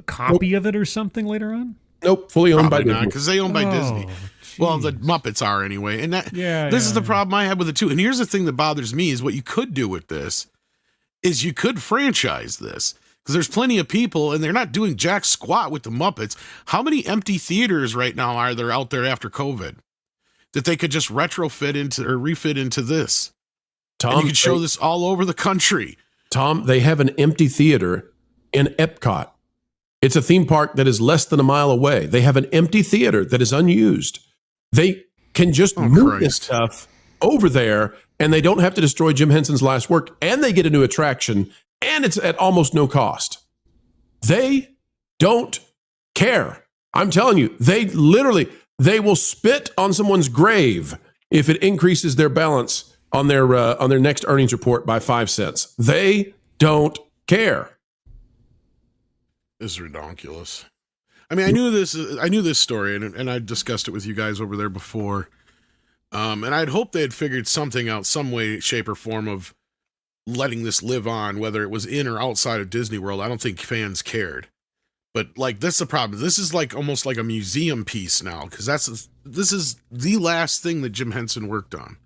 copy of it or something later on? Nope, fully owned by Disney. Because they own by Disney. Geez. Well, the Muppets are anyway. And this is the problem I have with it too. And here's the thing that bothers me is what you could do with this is you could franchise this. Because there's plenty of people and they're not doing jack squat with the Muppets. How many empty theaters right now are there out there after COVID that they could just retrofit into or refit into this? Tom, and you could show this all over the country. Tom, they have an empty theater in Epcot. It's a theme park that is less than a mile away. They have an empty theater that is unused. They can just move this stuff over there and they don't have to destroy Jim Henson's last work, and they get a new attraction, and it's at almost no cost. They don't care. I'm telling you, they will spit on someone's grave if it increases their balance on their next earnings report by 5 cents. They don't care. This is ridiculous. I mean, I knew this story, and I discussed it with you guys over there before. And I'd hoped they had figured something out, some way, shape, or form of letting this live on, whether it was in or outside of Disney World. I don't think fans cared. But like, that's the problem. This is like almost like a museum piece now, because this is the last thing that Jim Henson worked on,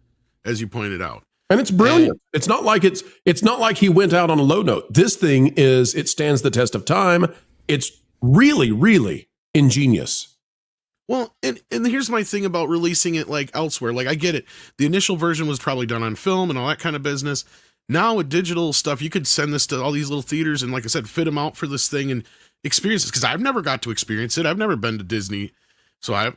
as you pointed out. And it's brilliant. It's not like he went out on a low note. This thing it stands the test of time. It's really, really ingenious. Well, and here's my thing about releasing it like elsewhere. Like, I get it. The initial version was probably done on film and all that kind of business. Now with digital stuff, you could send this to all these little theaters and, like I said, fit them out for this thing and experience this. Because I've never got to experience it. I've never been to Disney. So I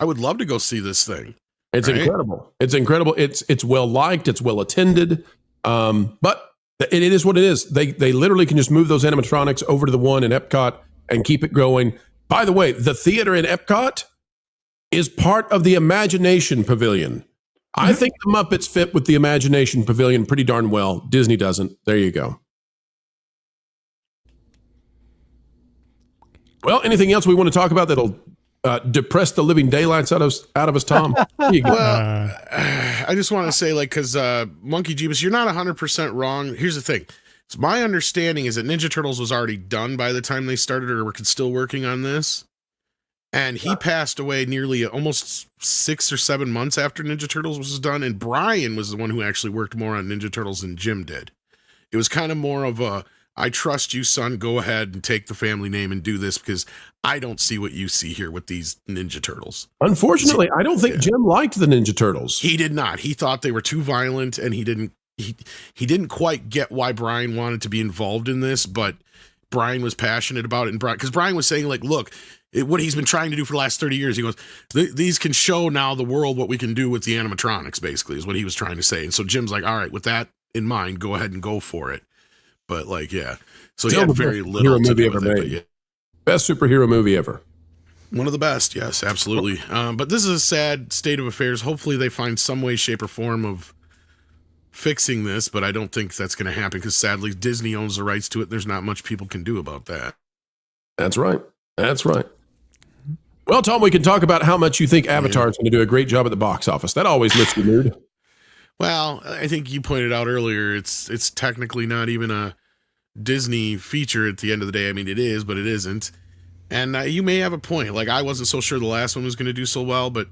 would love to go see this thing. It's incredible. It's incredible. It's well liked. It's well attended. But it is what it is. They literally can just move those animatronics over to the one in Epcot and keep it going. By the way, the theater in Epcot is part of the Imagination Pavilion. I think the Muppets fit with the Imagination Pavilion pretty darn well. Disney doesn't. There you go. Well, anything else we want to talk about that'll depress the living daylights out of us, Tom? There you go. Well, I just want to say, like, because Monkey Jeebus, you're not 100% wrong. Here's the thing. It's my understanding is that Ninja Turtles was already done by the time they started, or were still working on this. And he passed away nearly almost 6 or 7 months after Ninja Turtles was done. And Brian was the one who actually worked more on Ninja Turtles than Jim did. It was kind of more of a, I trust you, son. Go ahead and take the family name and do this, because I don't see what you see here with these Ninja Turtles. Unfortunately, I don't think Jim liked the Ninja Turtles. He did not. He thought they were too violent, and he didn't quite get why Brian wanted to be involved in this, but Brian was passionate about it. And because Brian was saying, like, look, what he's been trying to do for the last 30 years, he goes, these can show now the world what we can do with the animatronics, basically, is what he was trying to say. And so Jim's like, all right, with that in mind, go ahead and go for it. But, like, yeah. So he had very little to do with it. Yeah. Best superhero movie ever. One of the best, yes, absolutely. But this is a sad state of affairs. Hopefully they find some way, shape, or form of fixing this, but I don't think that's going to happen, because sadly Disney owns the rights to it. There's not much people can do about that. That's right. That's right. Well, Tom, we can talk about how much you think Avatar is going to do a great job at the box office. That always lifts your mood. Well, I think you pointed out earlier, it's technically not even a Disney feature at the end of the day. I mean, it is, but it isn't. And you may have a point. Like, I wasn't so sure the last one was going to do so well, but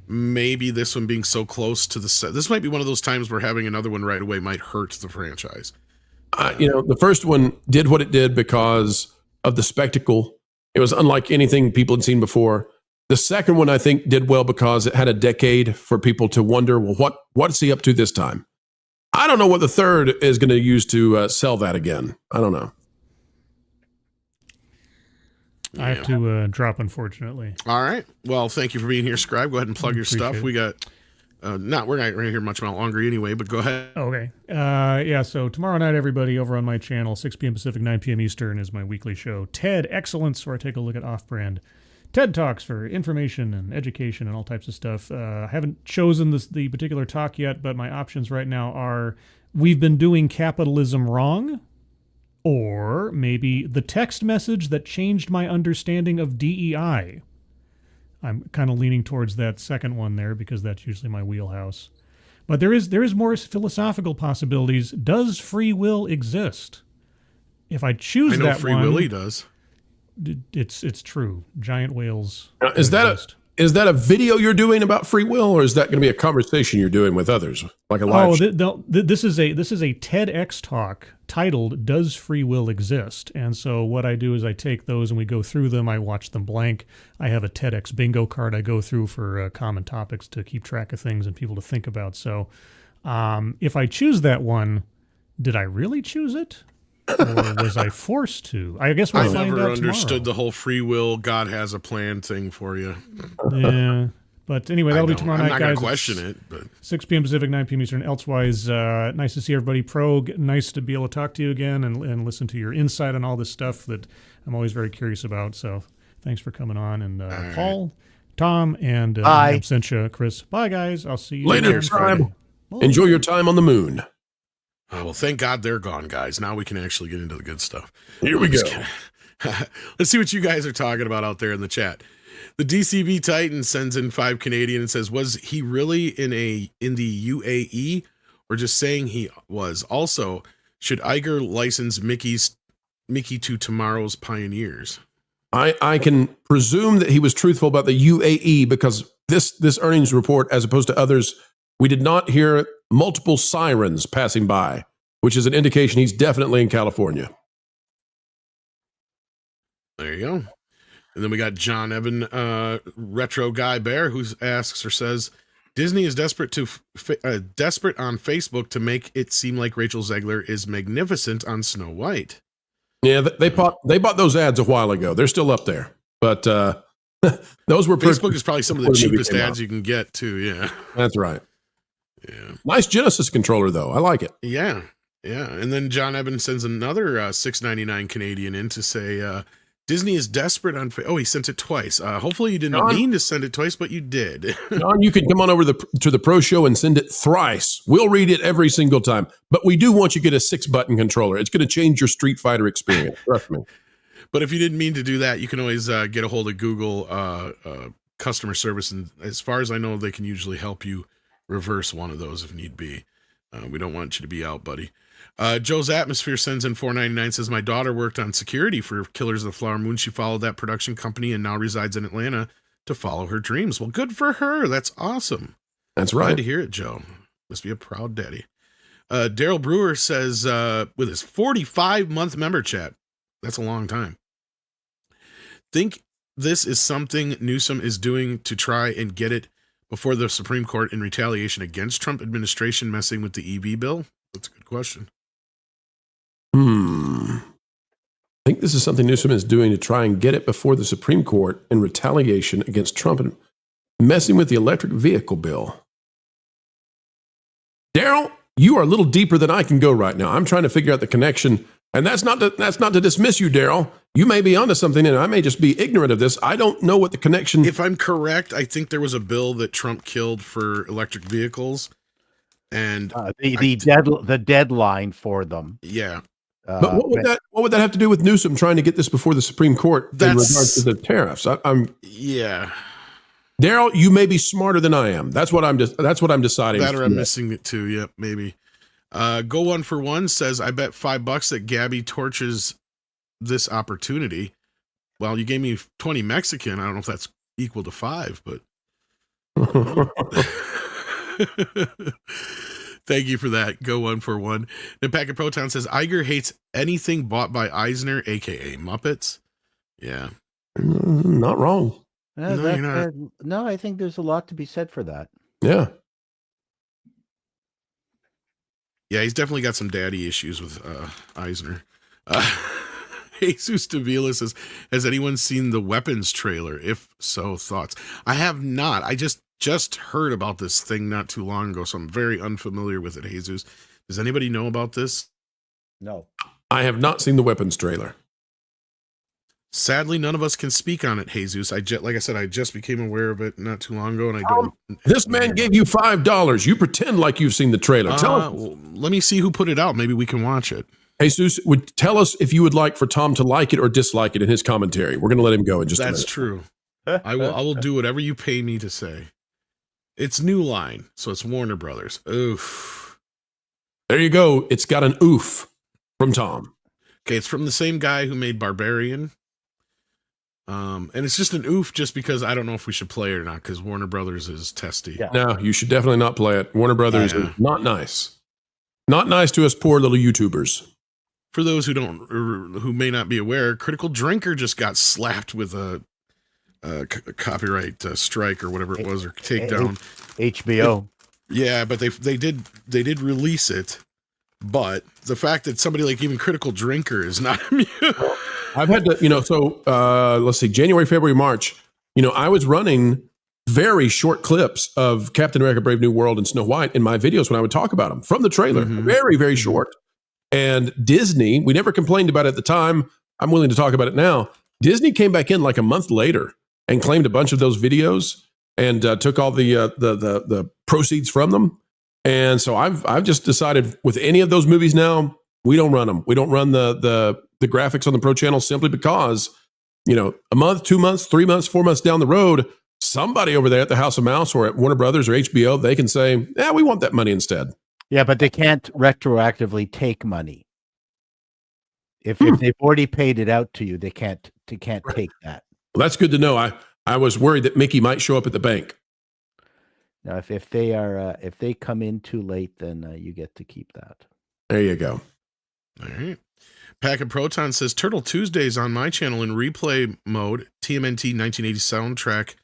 maybe this one being so close to this might be one of those times where having another one right away might hurt the franchise. The first one did what it did because of the spectacle. It was unlike anything people had seen before. The second one, I think, did well because it had a decade for people to wonder, well, what's he up to this time? I don't know what the third is going to use to sell that again. I don't know. I have to drop, unfortunately. All right. Well, thank you for being here, Scribe. Go ahead and plug your stuff. We got, we're not going to hear much about longer anyway, but go ahead. Okay. So tomorrow night, everybody, over on my channel, 6 p.m. Pacific, 9 p.m. Eastern, is my weekly show, TED Excellence, where I take a look at off-brand TED Talks for information and education and all types of stuff. I haven't chosen the particular talk yet, but my options right now are, we've been doing capitalism wrong, or maybe the text message that changed my understanding of DEI. I'm kind of leaning towards that second one there, because that's usually my wheelhouse. But there is more philosophical possibilities. Does free will exist? If I choose that one, Free Willy does. It's true. Giant whales. Is that a video you're doing about free will, or is that going to be a conversation you're doing with others, like a live? This is a TEDx talk titled "Does Free Will Exist?" And so what I do is I take those and we go through them. I watch them blank. I have a TEDx bingo card I go through for common topics to keep track of things and people to think about. So if I choose that one, did I really choose it? Or was I forced to? I guess we'll find out tomorrow. I never understood the whole free will, God has a plan thing for you. Yeah. But anyway, that'll be tomorrow night, guys. I'm not going to question it. But 6 p.m. Pacific, 9 p.m. Eastern. Elsewise, nice to see everybody. Prog, nice to be able to talk to you again and listen to your insight on all this stuff that I'm always very curious about. So thanks for coming on. And Paul, Tom, and Absentia, Chris. Bye, guys. I'll see you later. Enjoy your time on the moon. Oh, well, thank God they're gone, guys. Now we can actually get into the good stuff. Here we go. Let's see what you guys are talking about out there in the chat. The DCB Titan sends in 5 Canadian and says, was he really in the UAE or just saying he was? Also, should Iger license Mickey to tomorrow's Pioneers? I can presume that he was truthful about the UAE because this earnings report, as opposed to others, we did not hear multiple sirens passing by, which is an indication he's definitely in California. There you go. And then we got John Evan, Retro Guy Bear, who asks or says, Disney is desperate on Facebook to make it seem like Rachel Zegler is magnificent on Snow White. Yeah, they bought those ads a while ago. They're still up there, but those were Facebook is probably some of the cheapest ads you can get too. Yeah, that's right. Yeah, nice Genesis controller though. I like it. Yeah. And then John Evans sends another $6.99 Canadian in to say Disney is desperate on. Oh, he sent it twice. Hopefully you didn't mean to send it twice, but you did. John, you can come on over to the Pro Show and send it thrice. We'll read it every single time. But we do want you to get a 6-button controller. It's going to change your Street Fighter experience. Trust me. But if you didn't mean to do that, you can always get a hold of Google customer service, and as far as I know, they can usually help you reverse one of those if need be. We don't want you to be out, buddy. Joe's Atmosphere sends in $4.99, says, my daughter worked on security for Killers of the Flower Moon. She followed that production company and now resides in Atlanta to follow her dreams. Well, good for her. That's awesome. That's right. Glad to hear it, Joe. Must be a proud daddy. Daryl Brewer says, with his 45-month member chat, that's a long time. Think this is something Newsom is doing to try and get it before the Supreme Court in retaliation against Trump administration messing with the EV bill? That's a good question. I think this is something Newsom is doing to try and get it before the Supreme Court in retaliation against Trump and messing with the electric vehicle bill. Daryl, you are a little deeper than I can go right now. I'm trying to figure out the connection, and that's not to dismiss you, Daryl. You may be onto something, and I may just be ignorant of this. I don't know what the connection. If I'm correct, I think there was a bill that Trump killed for electric vehicles, and the deadline for them. Yeah. But what would that have to do with Newsom trying to get this before the Supreme Court in regards to the tariffs? Yeah. Daryl, you may be smarter than I am. That's what I'm deciding. That or I'm missing it too. Yep, maybe. Go One for One says, I bet $5 that Gabby torches this opportunity. Well, you gave me 20 Mexican. I don't know if that's equal to 5, but thank you for that. Go One for One. Then Packet Proton says, Iger hates anything bought by Eisner, aka Muppets. Yeah. Not wrong. No, I think there's a lot to be said for that. Yeah. Yeah, he's definitely got some daddy issues with Eisner. Jesus Davila says, has anyone seen the Weapons trailer? If so, thoughts? I have not. I just heard about this thing not too long ago, so I'm very unfamiliar with it, Jesus. Does anybody know about this? No. I have not seen the Weapons trailer. Sadly, none of us can speak on it, Jesus. Like I said, I just became aware of it not too long ago, and I don't. This man gave you $5. You pretend like you've seen the trailer. Tell us. Well, let me see who put it out. Maybe we can watch it. Jesus would tell us if you would like for Tom to like it or dislike it in his commentary. We're going to let him go in just a minute. That's true. I will do whatever you pay me to say. It's New Line, so it's Warner Brothers. Oof. There you go. It's got an oof from Tom. Okay, it's from the same guy who made Barbarian. And it's just an oof just because I don't know if we should play it or not because Warner Brothers is testy. Yeah. No, you should definitely not play it. Warner Brothers is not nice. Not nice to us poor little YouTubers. For those who may not be aware, Critical Drinker just got slapped with a copyright strike or whatever it was, or takedown. HBO. Yeah, but they did release it. But the fact that somebody like even Critical Drinker is not immune. I've had to, let's see, January, February, March, I was running very short clips of Captain America, Brave New World and Snow White in my videos when I would talk about them from the trailer. Mm-hmm. Very, very short. And Disney, we never complained about it at the time. I'm willing to talk about it now. Disney came back in like a month later and claimed a bunch of those videos and took all the proceeds from them. And so I've just decided with any of those movies now, we don't run them. We don't run the graphics on the Pro channel simply because, a month, 2 months, 3 months, 4 months down the road, somebody over there at the House of Mouse or at Warner Brothers or HBO, they can say, yeah, we want that money instead. Yeah, but they can't retroactively take money. If they've already paid it out to you, they can't take that. Well, that's good to know. I was worried that Mickey might show up at the bank. Now, if they come in too late, then you get to keep that. There you go. All right. Pack of Proton says Turtle Tuesdays on my channel in replay mode. TMNT 1980 soundtrack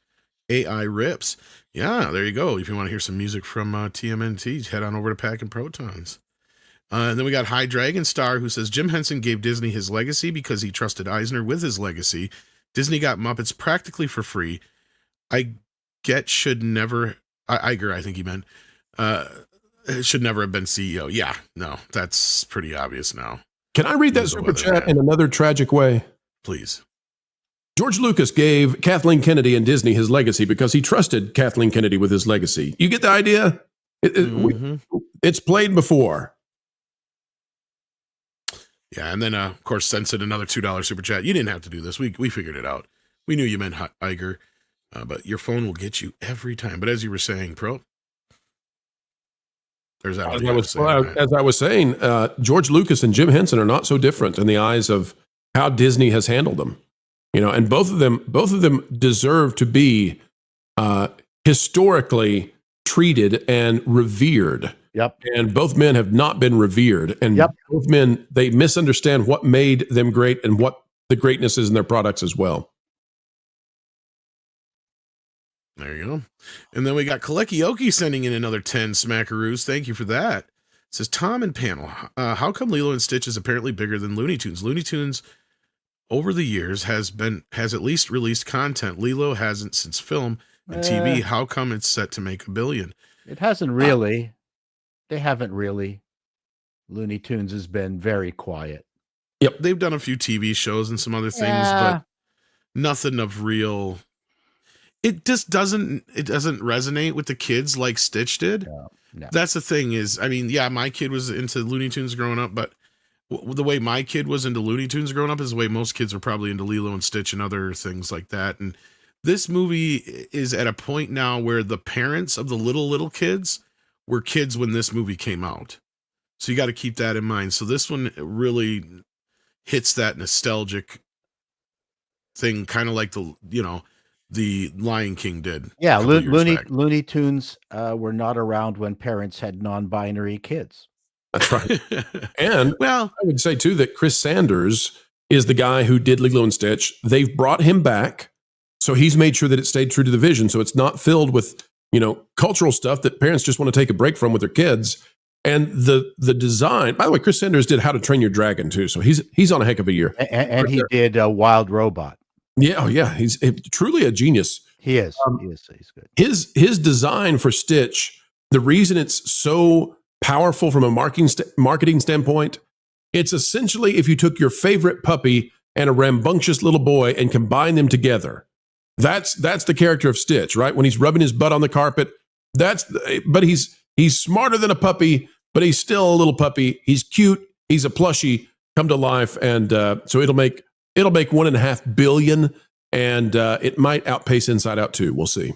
AI rips. Yeah, there you go. If you want to hear some music from TMNT, head on over to Pack and Protons. And then we got High Dragon Star, who says Jim Henson gave Disney his legacy because he trusted Eisner with his legacy. Disney got Muppets practically for free. Iger, I think he meant, should never have been CEO. Yeah, no, that's pretty obvious now. Can I read that super chat in another tragic way? Please. George Lucas gave Kathleen Kennedy and Disney his legacy because he trusted Kathleen Kennedy with his legacy. You get the idea? It's played before. Yeah, and then, of course, sent in another $2 super chat. You didn't have to do this. We figured it out. We knew you meant Iger, but your phone will get you every time. But as you were saying, Pro, there's that. As I was saying, George Lucas and Jim Henson are not so different in the eyes of how Disney has handled them. And both of them deserve to be historically treated and revered. Yep. And both men have not been revered. And both men, they misunderstand what made them great and what the greatness is in their products as well. There you go. And then we got Kalekioki sending in another 10 smackaroos. Thank you for that. It says, Tom and panel, how come Lilo and Stitch is apparently bigger than Looney Tunes? Looney Tunes over the years has at least released content. Lilo hasn't since film and TV. How come it's set to make $1 billion? It hasn't really. They haven't really. Looney Tunes has been very quiet. Yep. They've done a few TV shows and some other things, but nothing of real. It just doesn't resonate with the kids like Stitch did. No. That's the thing is, I mean, yeah, my kid was into Looney Tunes growing up, but the way my kid was into Looney Tunes growing up is the way most kids are probably into Lilo and Stitch and other things like that. And this movie is at a point now where the parents of the little kids were kids when this movie came out. So you got to keep that in mind. So this one really hits that nostalgic thing, kind of like the Lion King did. Yeah, Looney Tunes were not around when parents had non-binary kids. That's right. And I would say too that Chris Sanders is the guy who did Lilo and Stitch. They've brought him back, so he's made sure that it stayed true to the vision. So it's not filled with cultural stuff that parents just want to take a break from with their kids. And the design, by the way, Chris Sanders did How to Train Your Dragon too, so he's on a heck of a year. And he did Wild Robot. Yeah, he's truly a genius. He is. He's good. His design for Stitch, the reason it's so powerful from a marketing standpoint, it's essentially if you took your favorite puppy and a rambunctious little boy and combined them together. That's the character of Stitch, right? When he's rubbing his butt on the carpet, but he's smarter than a puppy, but he's still a little puppy. He's cute. He's a plushie come to life, and so it'll make $1.5 billion, and it might outpace Inside Out 2. We'll see.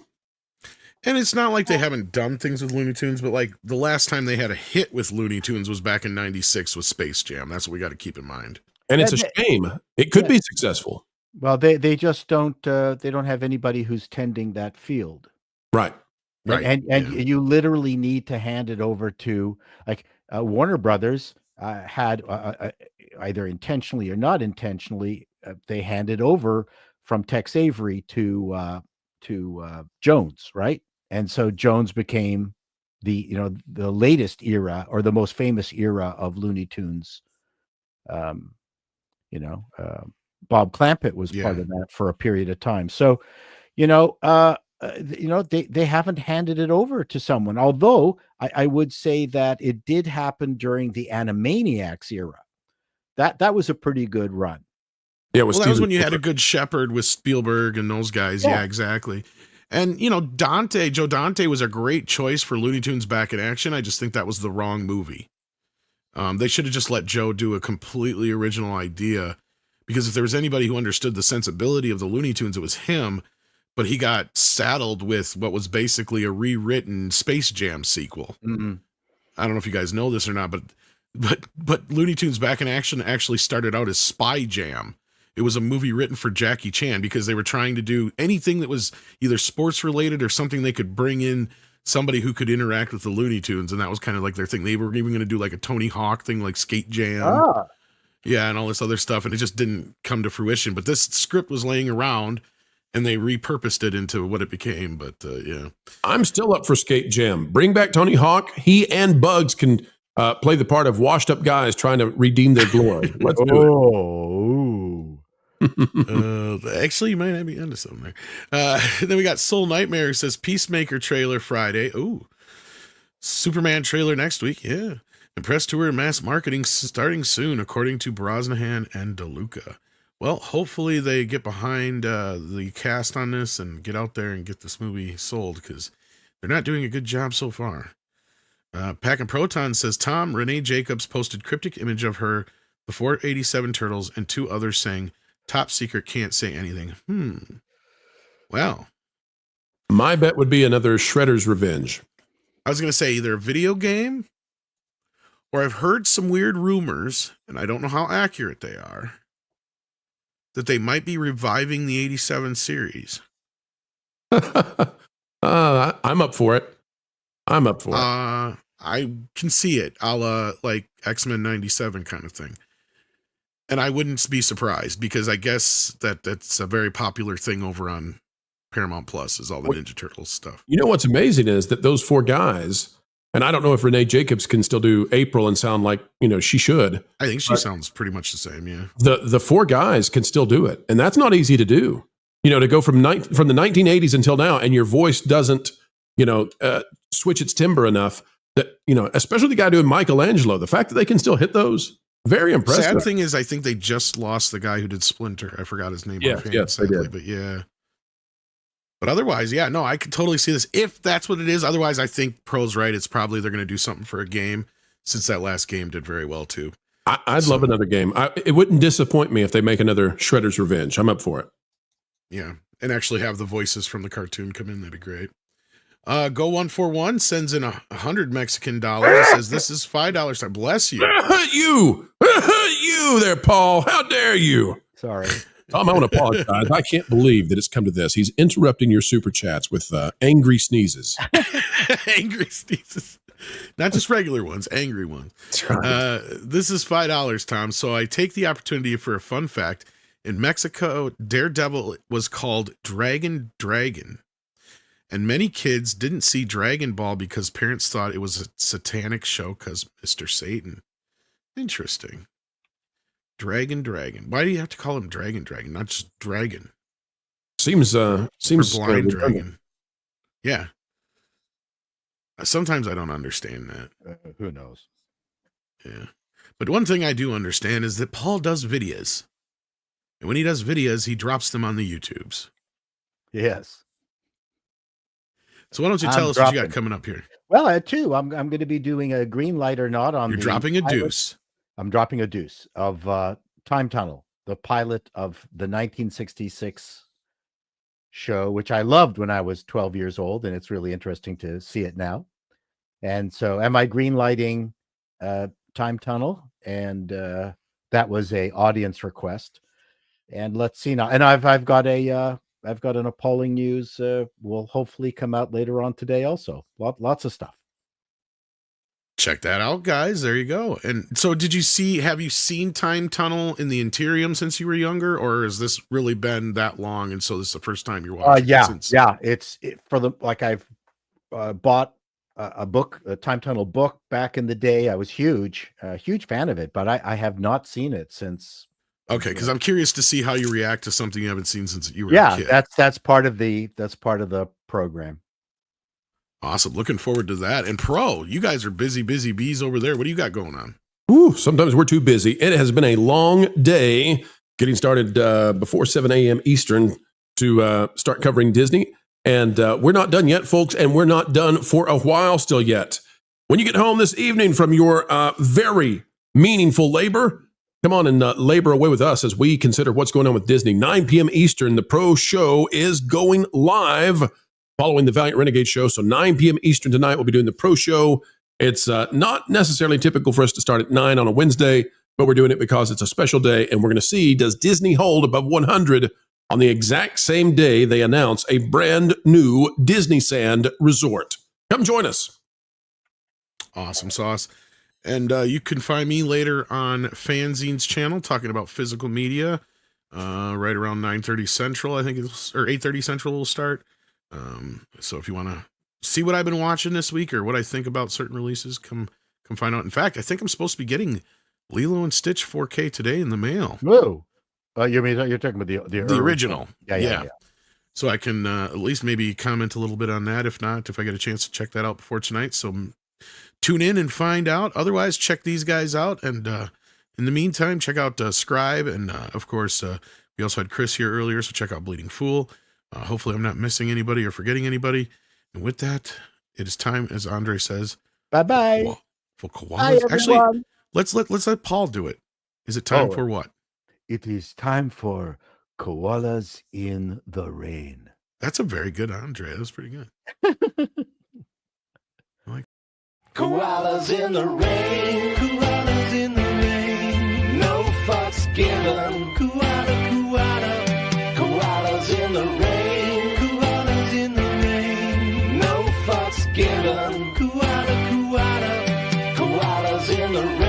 And it's not like they haven't done things with Looney Tunes, but like the last time they had a hit with Looney Tunes was back in '96 with Space Jam. That's what we got to keep in mind. And it's a shame. It could be successful. Well, they just don't. They don't have anybody who's tending that field. Right. And you literally need to hand it over to Warner Brothers had either intentionally or not intentionally. They handed over from Tex Avery to Jones, right? And so Jones became the latest era or the most famous era of Looney Tunes. Bob Clampett was part of that for a period of time. So, they haven't handed it over to someone. Although I would say that it did happen during the Animaniacs era. That was a pretty good run. Yeah, that was when you had a Good Shepherd with Spielberg and those guys. Yeah, exactly. And, Joe Dante was a great choice for Looney Tunes Back in Action. I just think that was the wrong movie. They should have just let Joe do a completely original idea, because if there was anybody who understood the sensibility of the Looney Tunes, it was him. But he got saddled with what was basically a rewritten Space Jam sequel. Mm-hmm. I don't know if you guys know this or not, but Looney Tunes Back in Action actually started out as Spy Jam. It was a movie written for Jackie Chan because they were trying to do anything that was either sports related or something they could bring in somebody who could interact with the Looney Tunes. And that was kind of like their thing. They were even going to do like a Tony Hawk thing, like Skate Jam. Yeah. And all this other stuff. And it just didn't come to fruition, but this script was laying around and they repurposed it into what it became. But yeah, I'm still up for Skate Jam. Bring back Tony Hawk. He and Bugs can play the part of washed up guys trying to redeem their glory. Let's do it. Actually, you might not be into something there. Then we got Soul Nightmare, who says Peacemaker trailer Friday. Ooh, Superman trailer next week. Yeah. And press tour and mass marketing starting soon, according to Brosnahan and DeLuca. Well, hopefully they get behind the cast on this and get out there and get this movie sold, because they're not doing a good job so far. Pack and Proton says, Tom, Renee Jacobs posted cryptic image of her, the 487 Turtles, and 2 others saying, top secret, can't say anything. Well, my bet would be another Shredder's Revenge. I was going to say either a video game, or I've heard some weird rumors, and I don't know how accurate they are, that they might be reviving the 87 series. I'm up for it. I'm up for it. I can see it, a la like X-Men 97 kind of thing. And I wouldn't be surprised, because I guess that's a very popular thing over on Paramount Plus, is all the Ninja Turtles stuff. You know what's amazing is that those 4 guys, and I don't know if Renee Jacobs can still do April and sound like, she should. I think she sounds pretty much the same, yeah. The 4 guys can still do it, and that's not easy to do. To go from the 1980s until now, and your voice doesn't, switch its timbre enough that, especially the guy doing Michelangelo, the fact that they can still hit those, very impressive. Sad thing is, I think they just lost the guy who did Splinter. I forgot his name. Yes, they did. But yeah. But otherwise, yeah, no, I could totally see this if that's what it is. Otherwise, I think Pro's right. It's probably they're going to do something for a game, since that last game did very well too. I'd love another game. It wouldn't disappoint me if they make another Shredder's Revenge. I'm up for it. Yeah, and actually have the voices from the cartoon come in. That'd be great. Go141 sends in $100 Mexican dollars. Says this is $5. I bless you. You there, Paul. How dare you? Sorry. Tom, I want to apologize. I can't believe that it's come to this. He's interrupting your super chats with angry sneezes. Angry sneezes. Not just regular ones, angry ones. That's right. This is $5, Tom. So I take the opportunity for a fun fact. In Mexico, Daredevil was called Dragon. And many kids didn't see Dragon Ball because parents thought it was a satanic show because Mr. Satan. Interesting. Dragon. Why do you have to call him Dragon, not just Dragon? Seems Or Blind Dragon. Yeah. Sometimes I don't understand that. Who knows? Yeah. But one thing I do understand is that Paul does videos. And when he does videos, he drops them on the YouTubes. Yes. So why don't you tell us what you got coming up here? Well, I had 2. I'm going to be doing a green light or not on. You're dropping a deuce. I'm dropping a deuce of Time Tunnel, the pilot of the 1966 show, which I loved when I was 12 years old, and it's really interesting to see it now. And so, am I green lighting Time Tunnel? And that was a audience request. And let's see now. And I've got an appalling news will hopefully come out later on today also. Lots of stuff. Check that out, guys. There you go. And so have you seen Time Tunnel in the Interium since you were younger, or has this really been that long? And so this is the first time you're watching? I've bought a book, a Time Tunnel book back in the day. I was a huge fan of it, but I have not seen it since. Okay, because I'm curious to see how you react to something you haven't seen since you were a kid. That's part of the program. Awesome. Looking forward to that. And Pro, you guys are busy bees over there. What do you got going on? Ooh, sometimes we're too busy. It has been a long day getting started before 7 a.m. Eastern to start covering Disney. And we're not done yet, folks, and we're not done for a while still yet. When you get home this evening from your very meaningful labor, come on and labor away with us as we consider what's going on with Disney. 9 p.m. Eastern, the Pro Show is going live following the Valiant Renegade show. So 9 p.m. Eastern tonight, we'll be doing the Pro Show. It's not necessarily typical for us to start at 9 on a Wednesday, but we're doing it because it's a special day, and we're going to see, does Disney hold above 100 on the exact same day they announce a brand new Disney Sand resort. Come join us. Awesome sauce. And you can find me later on Fanzine's channel talking about physical media right around 9:30 Central, I think it's, or 8:30 Central will start. So if you want to see what I've been watching this week or what I think about certain releases, come find out. In fact, I think I'm supposed to be getting Lilo and Stitch 4K today in the mail. Whoa. You mean you're talking about the original? Yeah. So I can at least maybe comment a little bit on that. If not, if I get a chance to check that out before tonight. So tune in and find out. Otherwise, check these guys out. And in the meantime, check out Scribe. And of course, we also had Chris here earlier. So check out Bleeding Fool. Hopefully I'm not missing anybody or forgetting anybody. And with that, it is time, as Andre says. Bye-bye. For koalas. Bye, Actually, let's let Paul do it. Is it time for what? It is time for Koalas in the Rain. That's a very good Andre. That was pretty good. Koalas in the rain, koalas in the rain, no fucks given. Koalas in the rain, koalas in the rain, no fucks given. Koalas in the rain.